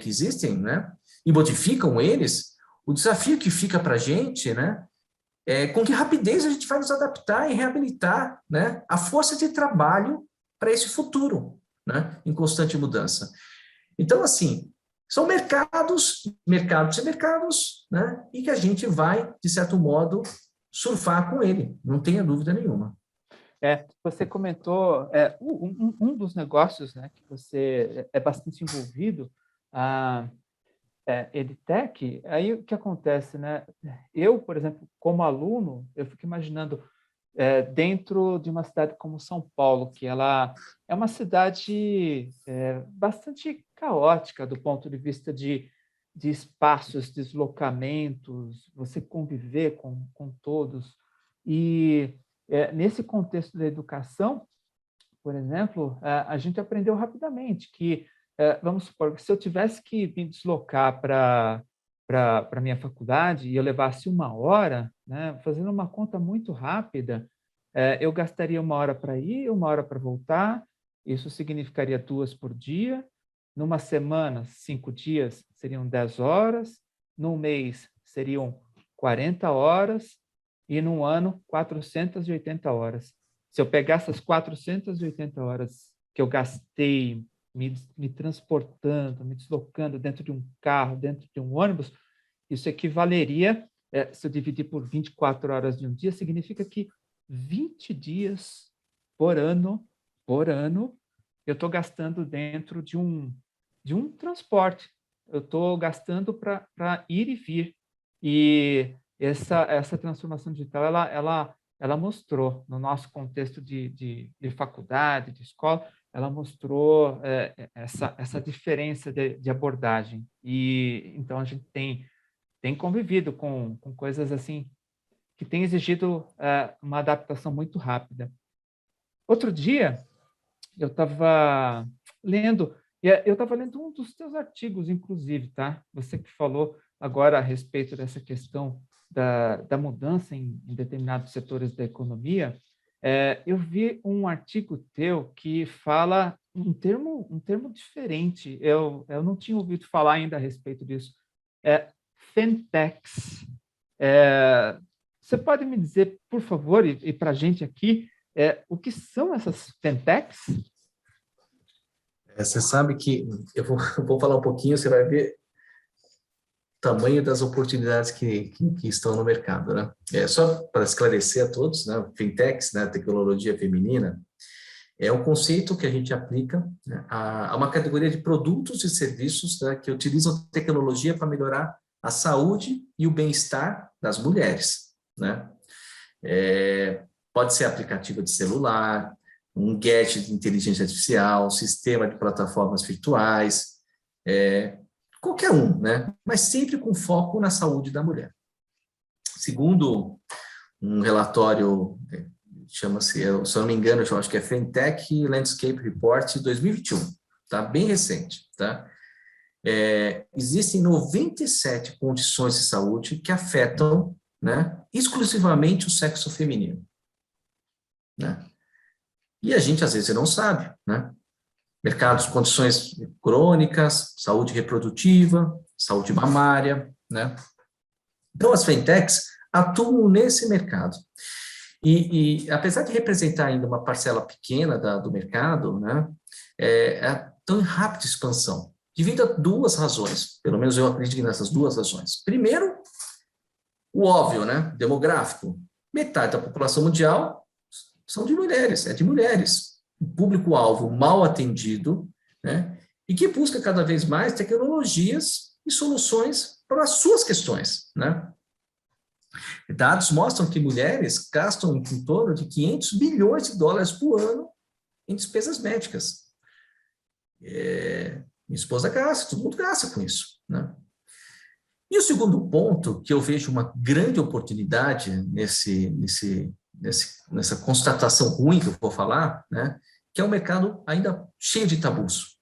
que existem, né, e modificam eles, o desafio que fica para a gente, né, com que rapidez a gente vai nos adaptar e reabilitar, né, a força de trabalho para esse futuro, né, em constante mudança. Então, assim, são mercados e mercados, né, e que a gente vai, de certo modo, surfar com ele, não tenha dúvida nenhuma. Você comentou um dos negócios, né, que você é bastante envolvido, a EdTech. Aí o que acontece, né? Eu, por exemplo, como aluno, eu fico imaginando dentro de uma cidade como São Paulo, que ela é uma cidade bastante caótica do ponto de vista de espaços, deslocamentos, você conviver com todos. E nesse contexto da educação, por exemplo, a gente aprendeu rapidamente que, vamos supor, que se eu tivesse que me deslocar para a minha faculdade e eu levasse 1 hora, né, fazendo uma conta muito rápida, eu gastaria 1 hora para ir, 1 hora para voltar, isso significaria 2 por dia. Numa semana, 5 dias, seriam 10 horas. Num mês, seriam 40 horas. E num ano, 480 horas. Se eu pegar essas 480 horas que eu gastei me transportando, me deslocando dentro de um carro, dentro de um ônibus, isso equivaleria, se eu dividir por 24 horas de um dia, significa que 20 dias por ano, eu estou gastando dentro de um transporte. Eu estou gastando para ir e vir. E essa transformação digital, ela mostrou, no nosso contexto de faculdade, de escola, ela mostrou essa diferença de abordagem. E então a gente tem convivido com coisas assim que têm exigido uma adaptação muito rápida. Outro dia, eu estava lendo, eu estava lendo um dos teus artigos, inclusive, tá? Você que falou agora a respeito dessa questão da mudança em determinados setores da economia. Eu vi um artigo teu que fala um termo diferente. Eu não tinha ouvido falar ainda a respeito disso. Fintechs. Você pode me dizer, por favor, e para a gente aqui, o que são essas fintechs? Você sabe que eu vou falar um pouquinho, você vai ver o tamanho das oportunidades que estão no mercado, né? Só para esclarecer a todos, né? Fintechs, né? Tecnologia feminina, é um conceito que a gente aplica, né, a uma categoria de produtos e serviços, né, que utilizam tecnologia para melhorar a saúde e o bem-estar das mulheres, né? Pode ser aplicativo de celular, um gadget de inteligência artificial, sistema de plataformas virtuais, qualquer um, né? Mas sempre com foco na saúde da mulher. Segundo um relatório, chama-se, se eu não me engano, eu acho que é Fintech Landscape Report 2021, tá? Bem recente, tá? Existem 97 condições de saúde que afetam, né, exclusivamente o sexo feminino, né? E a gente, às vezes, não sabe, né? Mercados, condições crônicas, saúde reprodutiva, saúde mamária, né? Então, as fintechs atuam nesse mercado. E apesar de representar ainda uma parcela pequena do mercado, né, estão em rápida expansão, devido a duas razões, pelo menos eu acredito nessas duas razões. Primeiro, o óbvio, né, demográfico. Metade da população mundial são de mulheres, de mulheres. Um público-alvo mal atendido, né, e que busca cada vez mais tecnologias e soluções para as suas questões, né? Dados mostram que mulheres gastam em torno de 500 bilhões de dólares por ano em despesas médicas. Minha esposa gasta, todo mundo gasta com isso, né? E o segundo ponto, que eu vejo uma grande oportunidade nessa constatação ruim que eu vou falar, né, que é um mercado ainda cheio de tabus,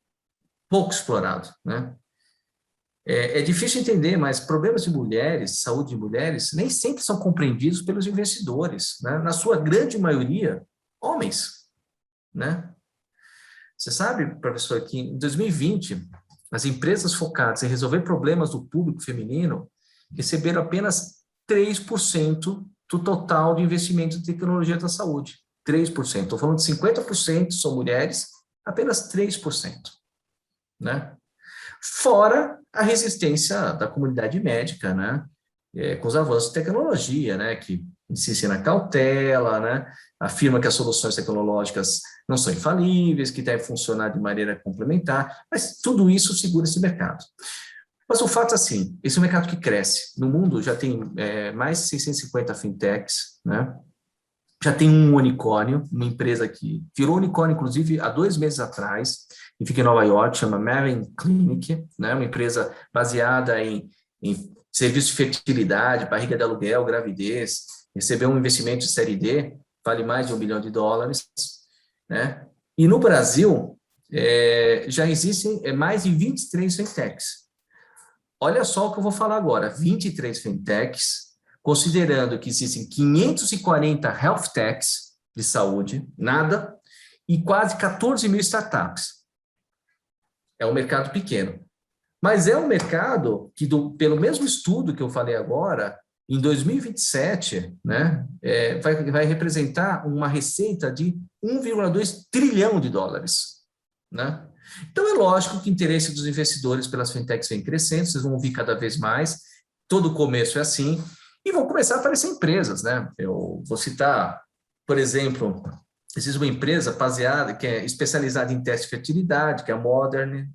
pouco explorado, né? É difícil entender, mas problemas de mulheres, saúde de mulheres, nem sempre são compreendidos pelos investidores, né? Na sua grande maioria, homens, né? Você sabe, professor, que em 2020, as empresas focadas em resolver problemas do público feminino receberam apenas 3% do total de investimento em tecnologia da saúde. 3%. Estou falando de 50% são mulheres, apenas 3%, né? Fora a resistência da comunidade médica, né, com os avanços de tecnologia, né, que insistem na cautela, né, afirma que as soluções tecnológicas não são infalíveis, que devem funcionar de maneira complementar, mas tudo isso segura esse mercado. Mas o fato é assim, esse é um mercado que cresce. No mundo já tem mais de 650 fintechs, né, já tem um unicórnio, uma empresa que virou unicórnio, inclusive, há 2 meses atrás, e fica em Nova York, chama Maven Clinic, né? Uma empresa baseada em serviços de fertilidade, barriga de aluguel, gravidez, recebeu um investimento de série D, vale mais de $1 bilhão, né? E no Brasil, já existem mais de 23 fintechs. Olha só o que eu vou falar agora, 23 fintechs, considerando que existem 540 health techs de saúde, nada, e quase 14 mil startups. É um mercado pequeno. Mas é um mercado que, pelo mesmo estudo que eu falei agora, em 2027, né, vai representar uma receita de 1,2 trilhão de dólares. Né? Então, é lógico que o interesse dos investidores pelas fintechs vem crescendo, vocês vão ouvir cada vez mais, todo começo é assim, e vão começar a aparecer empresas, né? Eu vou citar, por exemplo, existe uma empresa baseada, que é especializada em teste de fertilidade, que é a Modern,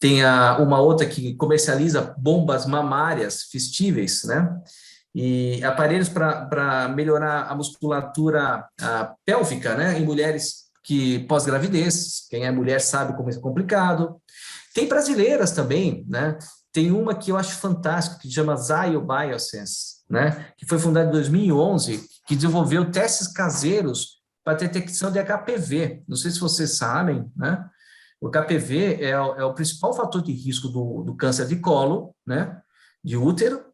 tem uma outra que comercializa bombas mamárias vestíveis, né? E aparelhos para melhorar a musculatura pélvica, né? Em mulheres que pós-gravidez, quem é mulher sabe como isso é complicado. Tem brasileiras também, né? Tem uma que eu acho fantástica, que se chama Zio Biosense, né? Que foi fundada em 2011, que desenvolveu testes caseiros para detecção de HPV. Não sei se vocês sabem, né? O HPV é o principal fator de risco do câncer de colo, né? De útero,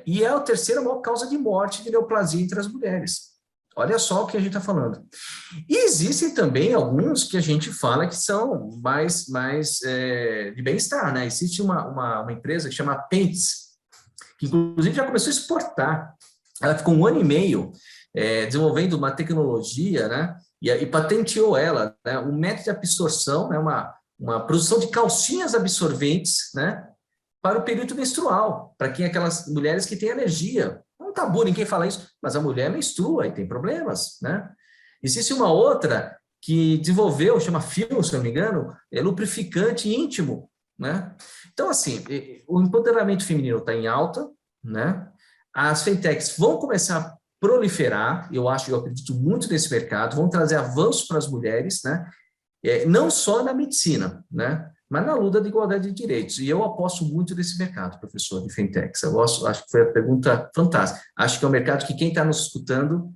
e é a terceira maior causa de morte de neoplasia entre as mulheres. Olha só o que a gente está falando. E existem também alguns que a gente fala que são mais de bem-estar, né? Existe uma empresa que chama Pentes, que inclusive já começou a exportar. Ela ficou 1 ano e meio desenvolvendo uma tecnologia, né? E patenteou ela, né? Um método de absorção, né? Uma produção de calcinhas absorventes, né? Para o período menstrual, para quem aquelas mulheres que têm alergia. É um tabu, ninguém fala isso, mas a mulher menstrua e tem problemas, né? Existe uma outra que desenvolveu, chama Fio, se eu não me engano, é lubrificante íntimo, né? Então, assim, o empoderamento feminino está em alta, né? As fintechs vão começar a proliferar, eu acredito muito nesse mercado, vão trazer avanços para as mulheres, né? Não só na medicina, né? Mas na luta de igualdade de direitos. E eu aposto muito nesse mercado, professor, de fintechs. Acho que foi a pergunta fantástica. Acho que é um mercado que quem está nos escutando,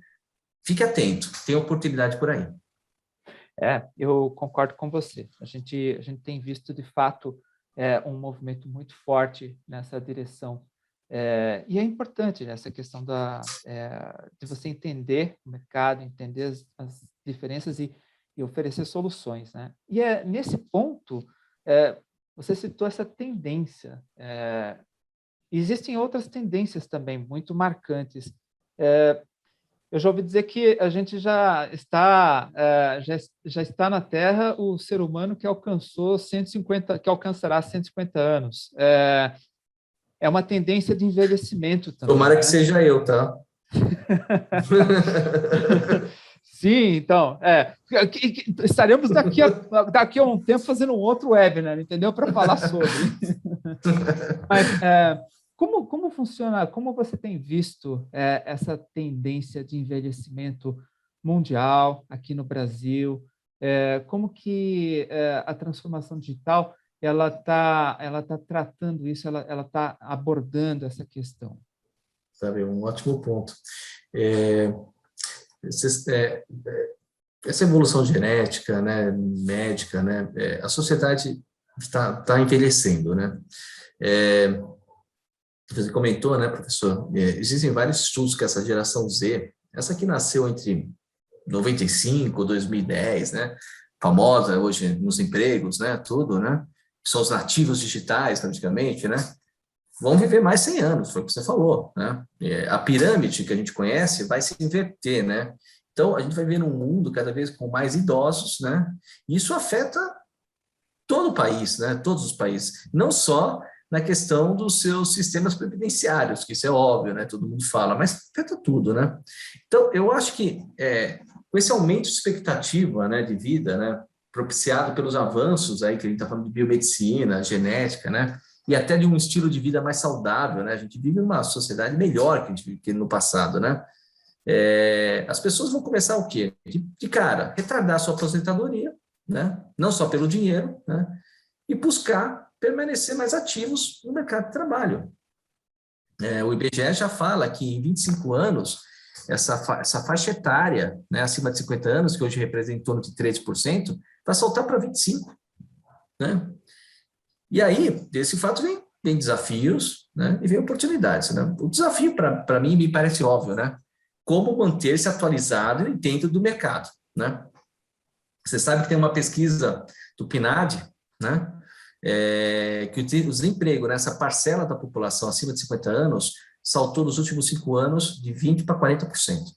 fique atento, tem oportunidade por aí. Eu concordo com você. A gente tem visto, de fato, um movimento muito forte nessa direção. E é importante essa questão de você entender o mercado, entender as diferenças e oferecer soluções, né? E nesse ponto, você citou essa tendência. Existem outras tendências também muito marcantes. Eu já ouvi dizer que a gente já está na Terra o ser humano que alcançará 150 anos. É uma tendência de envelhecimento também. Tomara que seja eu, tá? Sim, então, estaremos daqui a um tempo fazendo um outro webinar, entendeu? Para falar sobre. Mas como funciona, como você tem visto essa tendência de envelhecimento mundial aqui no Brasil? Como que a transformação digital ela tá tratando isso, ela está abordando essa questão? Sabe, um ótimo ponto. Essa evolução genética, né, médica, né, a sociedade está envelhecendo, né? Você comentou, né, professor? Existem vários estudos que essa geração Z, essa que nasceu entre 95 e 2010, né, famosa hoje nos empregos, né, tudo, né, que são os nativos digitais, praticamente, né, vão viver mais 100 anos, foi o que você falou, né? A pirâmide que a gente conhece vai se inverter, né? Então, a gente vai ver um mundo cada vez com mais idosos, né? E isso afeta todo o país, né? Todos os países, não só na questão dos seus sistemas previdenciários, que isso é óbvio, né? Todo mundo fala, mas afeta tudo, né? Então, eu acho que com esse aumento de expectativa, né, de vida, né, propiciado pelos avanços aí que a gente está falando de biomedicina, genética, né? E até de um estilo de vida mais saudável, né? A gente vive numa sociedade melhor que a gente vive no passado, né? As pessoas vão começar o quê? De cara, retardar sua aposentadoria, né? Não só pelo dinheiro, né? E buscar permanecer mais ativos no mercado de trabalho. O IBGE já fala que em 25 anos, essa faixa etária, né, acima de 50 anos, que hoje representa em torno de 13%, vai saltar para 25%, né? E aí, desse fato, vem desafios, né? E vem oportunidades, né? O desafio, para mim, me parece óbvio, né? Como manter-se atualizado e dentro do mercado, né? Você sabe que tem uma pesquisa do PNAD, né? Que o desemprego nessa parcela da população acima de 50 anos saltou nos últimos 5 anos de 20% para 40%.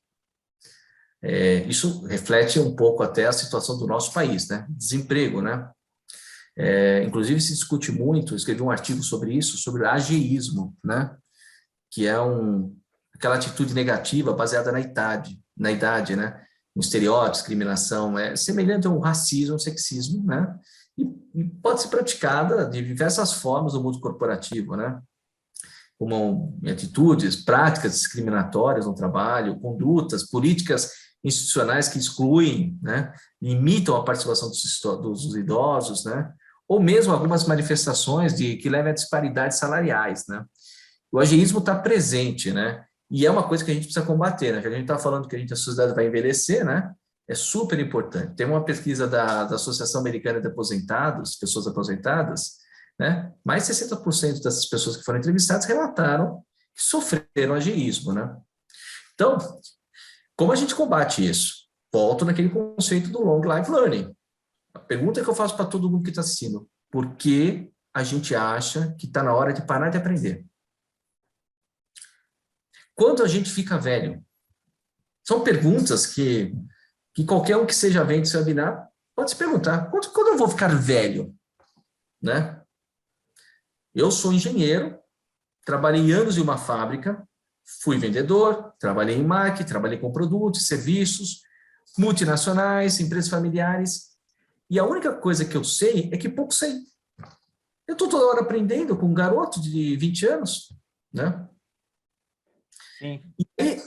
Isso reflete um pouco até a situação do nosso país, né? Desemprego, né? Inclusive se discute muito, eu escrevi um artigo sobre isso, sobre o ageísmo, né? Que é aquela atitude negativa baseada na idade, né? Um estereótipo, discriminação, semelhante a um racismo, um sexismo, né? E pode ser praticada de diversas formas no mundo corporativo, né? Como atitudes, práticas discriminatórias no trabalho, condutas, políticas institucionais que excluem, né, limitam a participação dos idosos, né, ou mesmo algumas manifestações que levam a disparidades salariais, né. O ageísmo está presente, né, e é uma coisa que a gente precisa combater, né, que a gente está falando que a sociedade vai envelhecer, né, é super importante. Tem uma pesquisa da Associação Americana de Aposentados, pessoas aposentadas, né, mais de 60% dessas pessoas que foram entrevistadas relataram que sofreram ageísmo, né. Então, como a gente combate isso? Volto naquele conceito do long life learning. A pergunta que eu faço para todo mundo que está assistindo: por que a gente acha que está na hora de parar de aprender? Quando a gente fica velho? São perguntas que qualquer um que seja vendo esse webinar pode se perguntar: quando eu vou ficar velho? Né? Eu sou engenheiro, trabalhei anos em uma fábrica, fui vendedor, trabalhei em marketing, trabalhei com produtos, serviços, multinacionais, empresas familiares, e a única coisa que eu sei é que pouco sei. Eu estou toda hora aprendendo com um garoto de 20 anos, né? Sim.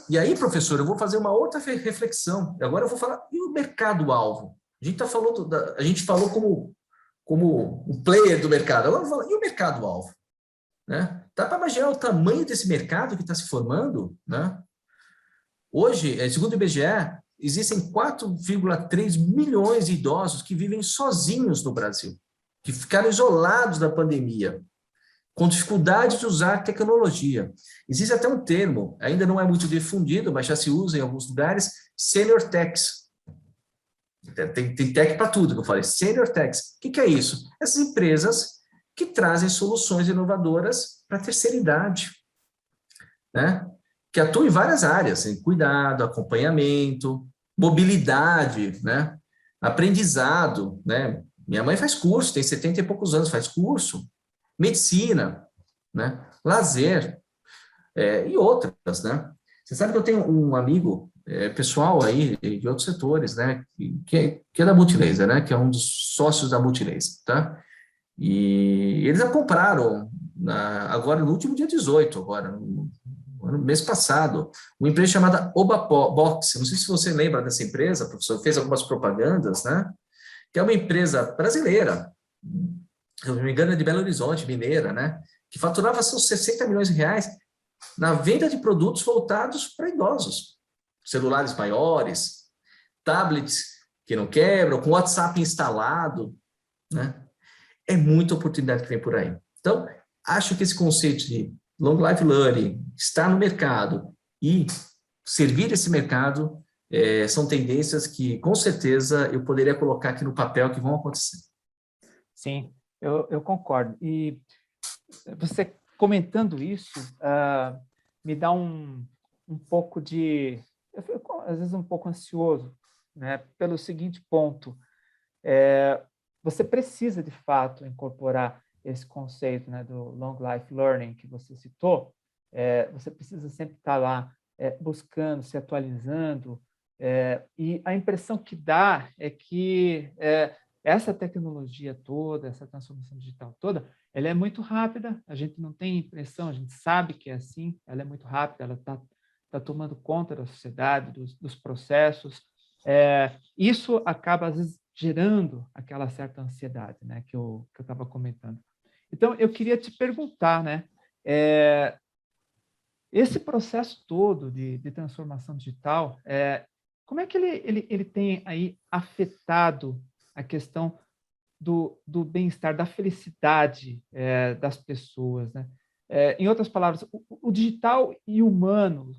E aí, professor, eu vou fazer uma outra reflexão. Agora eu vou falar, e o mercado-alvo? A gente falou como o player do mercado. Agora eu vou falar, e o mercado-alvo? Né? Dá para imaginar o tamanho desse mercado que está se formando? Né? Hoje, segundo o IBGE, existem 4,3 milhões de idosos que vivem sozinhos no Brasil, que ficaram isolados da pandemia, com dificuldade de usar tecnologia. Existe até um termo, ainda não é muito difundido, mas já se usa em alguns lugares, senior techs. Tem tech para tudo, que eu falei, senior techs. O que é isso? Essas empresas que trazem soluções inovadoras para a terceira idade, né? Que atuam em várias áreas, em cuidado, acompanhamento, mobilidade, né? Aprendizado, né? Minha mãe faz curso, tem 70 e poucos anos, faz curso, medicina, né? Lazer, e outras, né? Você sabe que eu tenho um amigo pessoal aí de outros setores, né? Que é da Multilaser, né? Que é um dos sócios da Multilaser, tá? E eles a compraram agora no último dia 18, agora, no mês passado, uma empresa chamada Obabox. Não sei se você lembra dessa empresa, professor, fez algumas propagandas, né? Que é uma empresa brasileira, se eu não me engano, é de Belo Horizonte, mineira, né? Que faturava seus 60 milhões de reais na venda de produtos voltados para idosos. Celulares maiores, tablets que não quebram, com WhatsApp instalado, né? É muita oportunidade que vem por aí. Então, acho que esse conceito de long life learning, estar no mercado e servir esse mercado são tendências que, com certeza, eu poderia colocar aqui no papel que vão acontecer. Sim, eu concordo. E você comentando isso, me dá um pouco de... Eu fico, às vezes, um pouco ansioso, né, pelo seguinte ponto. Você precisa, de fato, incorporar esse conceito, né, do long life learning que você citou. Você precisa sempre estar lá buscando, se atualizando, e a impressão que dá é que essa tecnologia toda, essa transformação digital toda, ela é muito rápida, a gente não tem impressão, a gente sabe que é assim, ela é muito rápida, ela está tomando conta da sociedade, dos processos. Isso acaba, às vezes, gerando aquela certa ansiedade, né, que eu estava comentando. Então, eu queria te perguntar, né, esse processo todo de transformação digital, como é que ele tem aí afetado a questão do bem-estar, da felicidade das pessoas, né? Em outras palavras, o digital e o humano,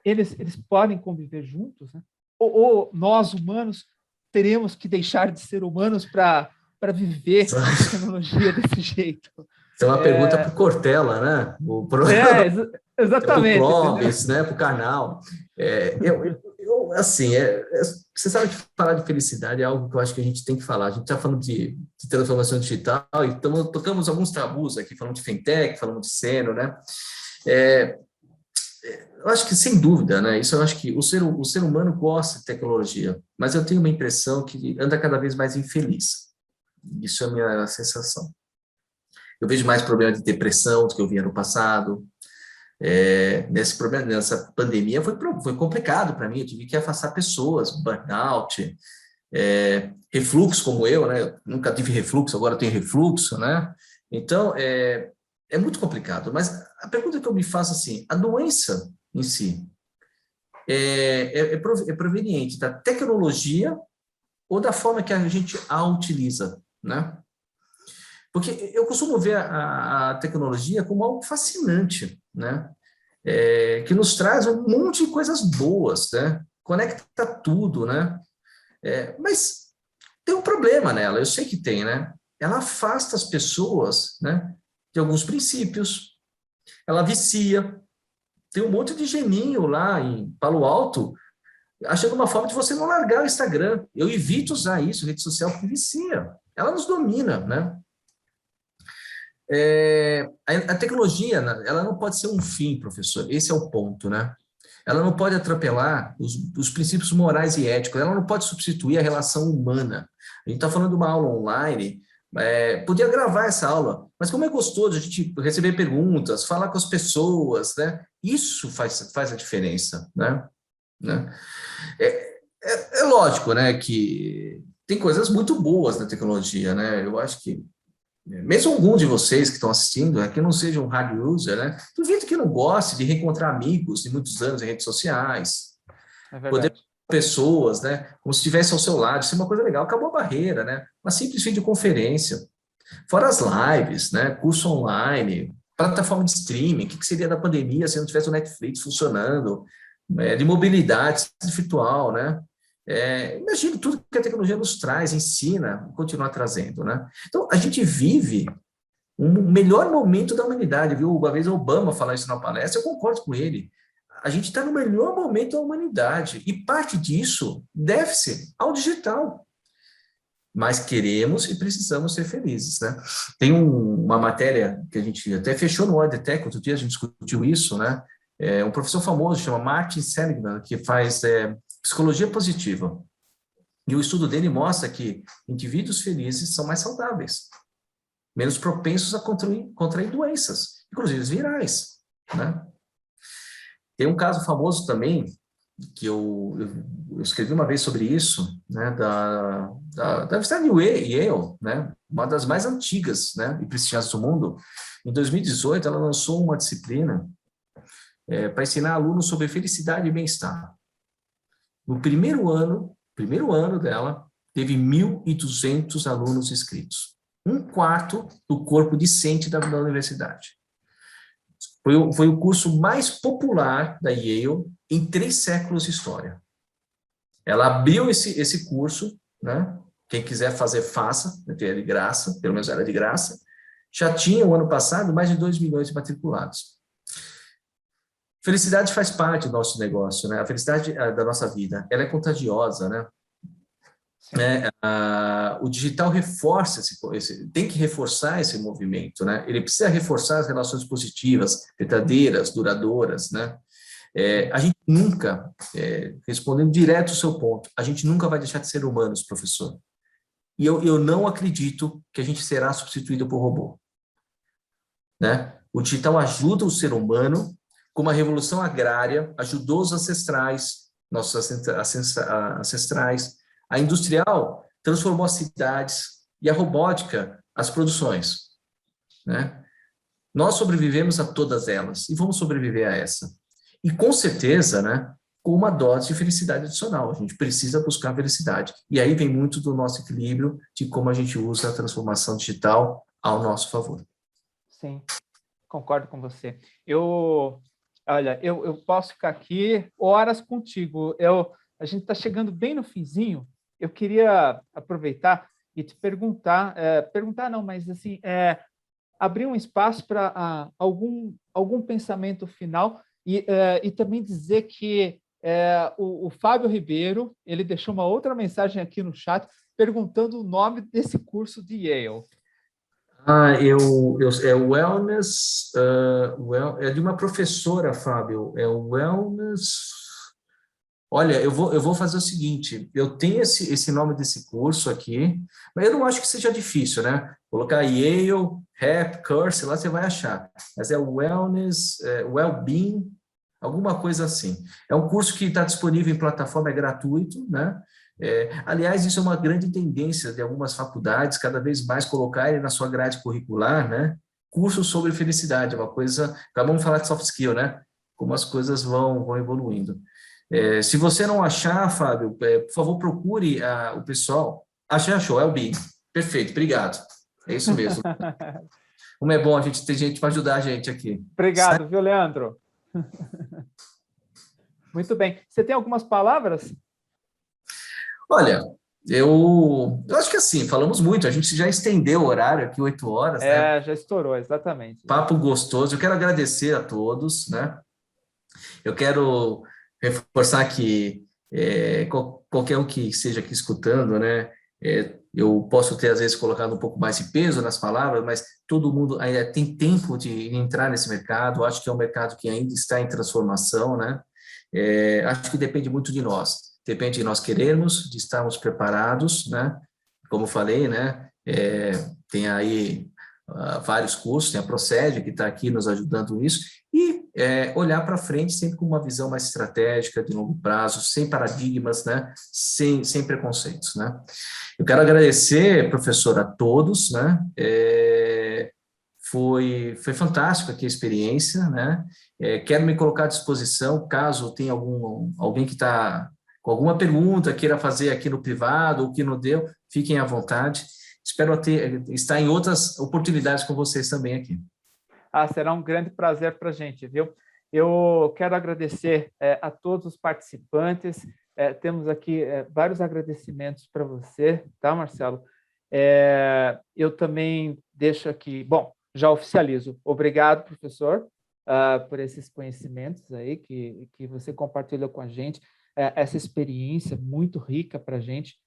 eles podem conviver juntos, né? Ou nós, humanos, teremos que deixar de ser humanos para viver a tecnologia desse jeito? Isso é uma pergunta para o Cortella, né? Para o Exatamente. Clóvis, né? Para o Karnal. Assim, você sabe que falar de felicidade é algo que eu acho que a gente tem que falar. A gente está falando de transformação digital e tocamos alguns tabus aqui, falamos de fintech, falamos de seno, né? Eu acho que, sem dúvida, né? Isso eu acho que o ser humano gosta de tecnologia, mas eu tenho uma impressão que anda cada vez mais infeliz. Isso é a minha sensação. Eu vejo mais problema de depressão do que eu via no passado, Nesse problema, nessa pandemia foi complicado para mim, eu tive que afastar pessoas, burnout, refluxo como eu, né? Eu nunca tive refluxo, agora eu tenho refluxo, né? Então, é muito complicado. Mas a pergunta que eu me faço assim, a doença em si é proveniente da tecnologia ou da forma que a gente a utiliza, né? Porque eu costumo ver a tecnologia como algo fascinante, né? Que nos traz um monte de coisas boas, né? Conecta tudo, né? Mas tem um problema nela, eu sei que tem, né? Ela afasta as pessoas, né, de alguns princípios, ela vicia. Tem um monte de geninho lá em Palo Alto, achando uma forma de você não largar o Instagram. Eu evito usar isso, rede social, porque vicia. Ela nos domina, né? A tecnologia, né, ela não pode ser um fim, professor. Esse é o ponto, né? Ela não pode atropelar os princípios morais e éticos. Ela não pode substituir a relação humana. A gente está falando de uma aula online. Podia gravar essa aula, mas como é gostoso a gente receber perguntas, falar com as pessoas, né? Isso faz a diferença, né? É lógico, né, que tem coisas muito boas na tecnologia, né? Eu acho que mesmo algum de vocês que estão assistindo, que não seja um hard user, né? Duvido que não goste de reencontrar amigos de muitos anos em redes sociais, É poder verdade. pessoas, né? Como se estivesse ao seu lado, isso é uma coisa legal. Acabou a barreira, né? Uma simples videoconferência. Fora as lives, né? Curso online, plataforma de streaming. O que seria da pandemia se não tivesse o Netflix funcionando? De mobilidade virtual, né? Imagina tudo que a tecnologia nos traz, ensina, continuar trazendo, né? Então, a gente vive um melhor momento da humanidade, viu? Uma vez o Obama falou isso na palestra, eu concordo com ele. A gente está no melhor momento da humanidade e parte disso deve-se ao digital. Mas queremos e precisamos ser felizes, né? Tem uma matéria que a gente até fechou no ODTech, outro dia a gente discutiu isso, né? Um professor famoso, chama Martin Seligman, que faz psicologia positiva. E o estudo dele mostra que indivíduos felizes são mais saudáveis, menos propensos a contrair doenças, inclusive virais, né? Tem um caso famoso também, que eu escrevi uma vez sobre isso, né, da Universidade de Yale, né, uma das mais antigas, né, e prestigiosas do mundo. Em 2018, ela lançou uma disciplina para ensinar alunos sobre felicidade e bem-estar. No primeiro ano dela, teve 1.200 alunos inscritos. Um quarto do corpo discente da universidade. Foi o curso mais popular da Yale em 3 séculos de história. Ela abriu esse curso, né? Quem quiser fazer, faça, é de graça, pelo menos era de graça. Já tinha, o ano passado, mais de 2 milhões de matriculados. Felicidade faz parte do nosso negócio, né? A felicidade da nossa vida, ela é contagiosa, né? O digital reforça tem que reforçar esse movimento, né? Ele precisa reforçar as relações positivas, verdadeiras, duradouras, né? A gente nunca, respondendo direto ao seu ponto, a gente nunca vai deixar de ser humanos, professor. E eu não acredito que a gente será substituído por robô, né? O digital ajuda o ser humano, como a revolução agrária ajudou os ancestrais, nossos ancestrais. A industrial transformou as cidades e a robótica as produções, né? Nós sobrevivemos a todas elas e vamos sobreviver a essa. E com certeza, né, com uma dose de felicidade adicional. A gente precisa buscar felicidade. E aí vem muito do nosso equilíbrio de como a gente usa a transformação digital ao nosso favor. Sim, concordo com você. Olha, eu posso ficar aqui horas contigo. A gente está chegando bem no finzinho. Eu queria aproveitar e te perguntar, perguntar não, mas assim, abrir um espaço para algum pensamento final e também dizer que o Fábio Ribeiro, ele deixou uma outra mensagem aqui no chat perguntando o nome desse curso de Yale. É Wellness, é de uma professora, Fábio, é o Wellness, Olha, eu vou fazer o seguinte, eu tenho esse nome desse curso aqui, mas eu não acho que seja difícil, né? Colocar Yale, Rap, Curse, lá você vai achar. Mas é Wellness, Wellbeing, alguma coisa assim. É um curso que está disponível em plataforma, é gratuito, né? Aliás, isso é uma grande tendência de algumas faculdades, cada vez mais colocar ele na sua grade curricular, né? Curso sobre felicidade, é uma coisa... Acabamos de falar de soft skill, né? Como as coisas vão evoluindo. Se você não achar, Fábio, por favor, procure o pessoal. Achou, é o Big. Perfeito, obrigado. É isso mesmo. Como é bom a gente ter gente para ajudar a gente aqui. Obrigado, viu, Leandro? Muito bem. Você tem algumas palavras? Olha, eu acho que assim, falamos muito, a gente já estendeu o horário aqui, 8 horas, né? Já estourou, exatamente. Papo gostoso. Eu quero agradecer a todos, né? Eu quero reforçar que qualquer um que esteja aqui escutando, né? Eu posso ter, às vezes, colocado um pouco mais de peso nas palavras, mas todo mundo ainda tem tempo de entrar nesse mercado. Acho que é um mercado que ainda está em transformação, né? Acho que depende muito de nós. Depende de nós querermos, de estarmos preparados, né? Como eu falei, né? Tem aí vários cursos, tem a Procede, que está aqui nos ajudando nisso, e olhar para frente sempre com uma visão mais estratégica, de longo prazo, sem paradigmas, né? Sem preconceitos, né? Eu quero agradecer, professor, a todos, né? Foi fantástico aqui a experiência, né? Quero me colocar à disposição, caso tenha alguém que está com alguma pergunta, queira fazer aqui no privado, ou que não deu, fiquem à vontade. Espero estar em outras oportunidades com vocês também aqui. Será um grande prazer para a gente, viu? Eu quero agradecer a todos os participantes. Temos aqui vários agradecimentos para você, tá, Marcelo? Eu também deixo aqui... Bom, já oficializo. Obrigado, professor, por esses conhecimentos aí que você compartilhou com a gente, essa experiência muito rica para a gente.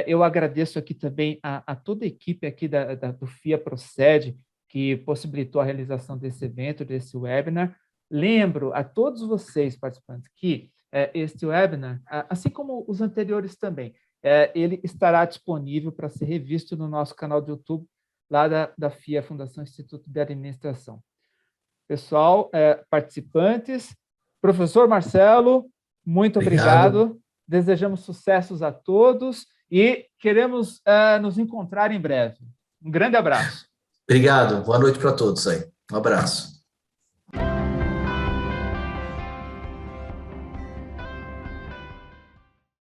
Eu agradeço aqui também a toda a equipe aqui do FIA Procede, que possibilitou a realização desse evento, desse webinar. Lembro a todos vocês, participantes, que este webinar, assim como os anteriores também, ele estará disponível para ser revisto no nosso canal do YouTube, lá da FIA, Fundação Instituto de Administração. Pessoal, participantes, professor Marcelo, muito obrigado. Desejamos sucessos a todos e queremos nos encontrar em breve. Um grande abraço. Obrigado. Boa noite para todos aí. Um abraço.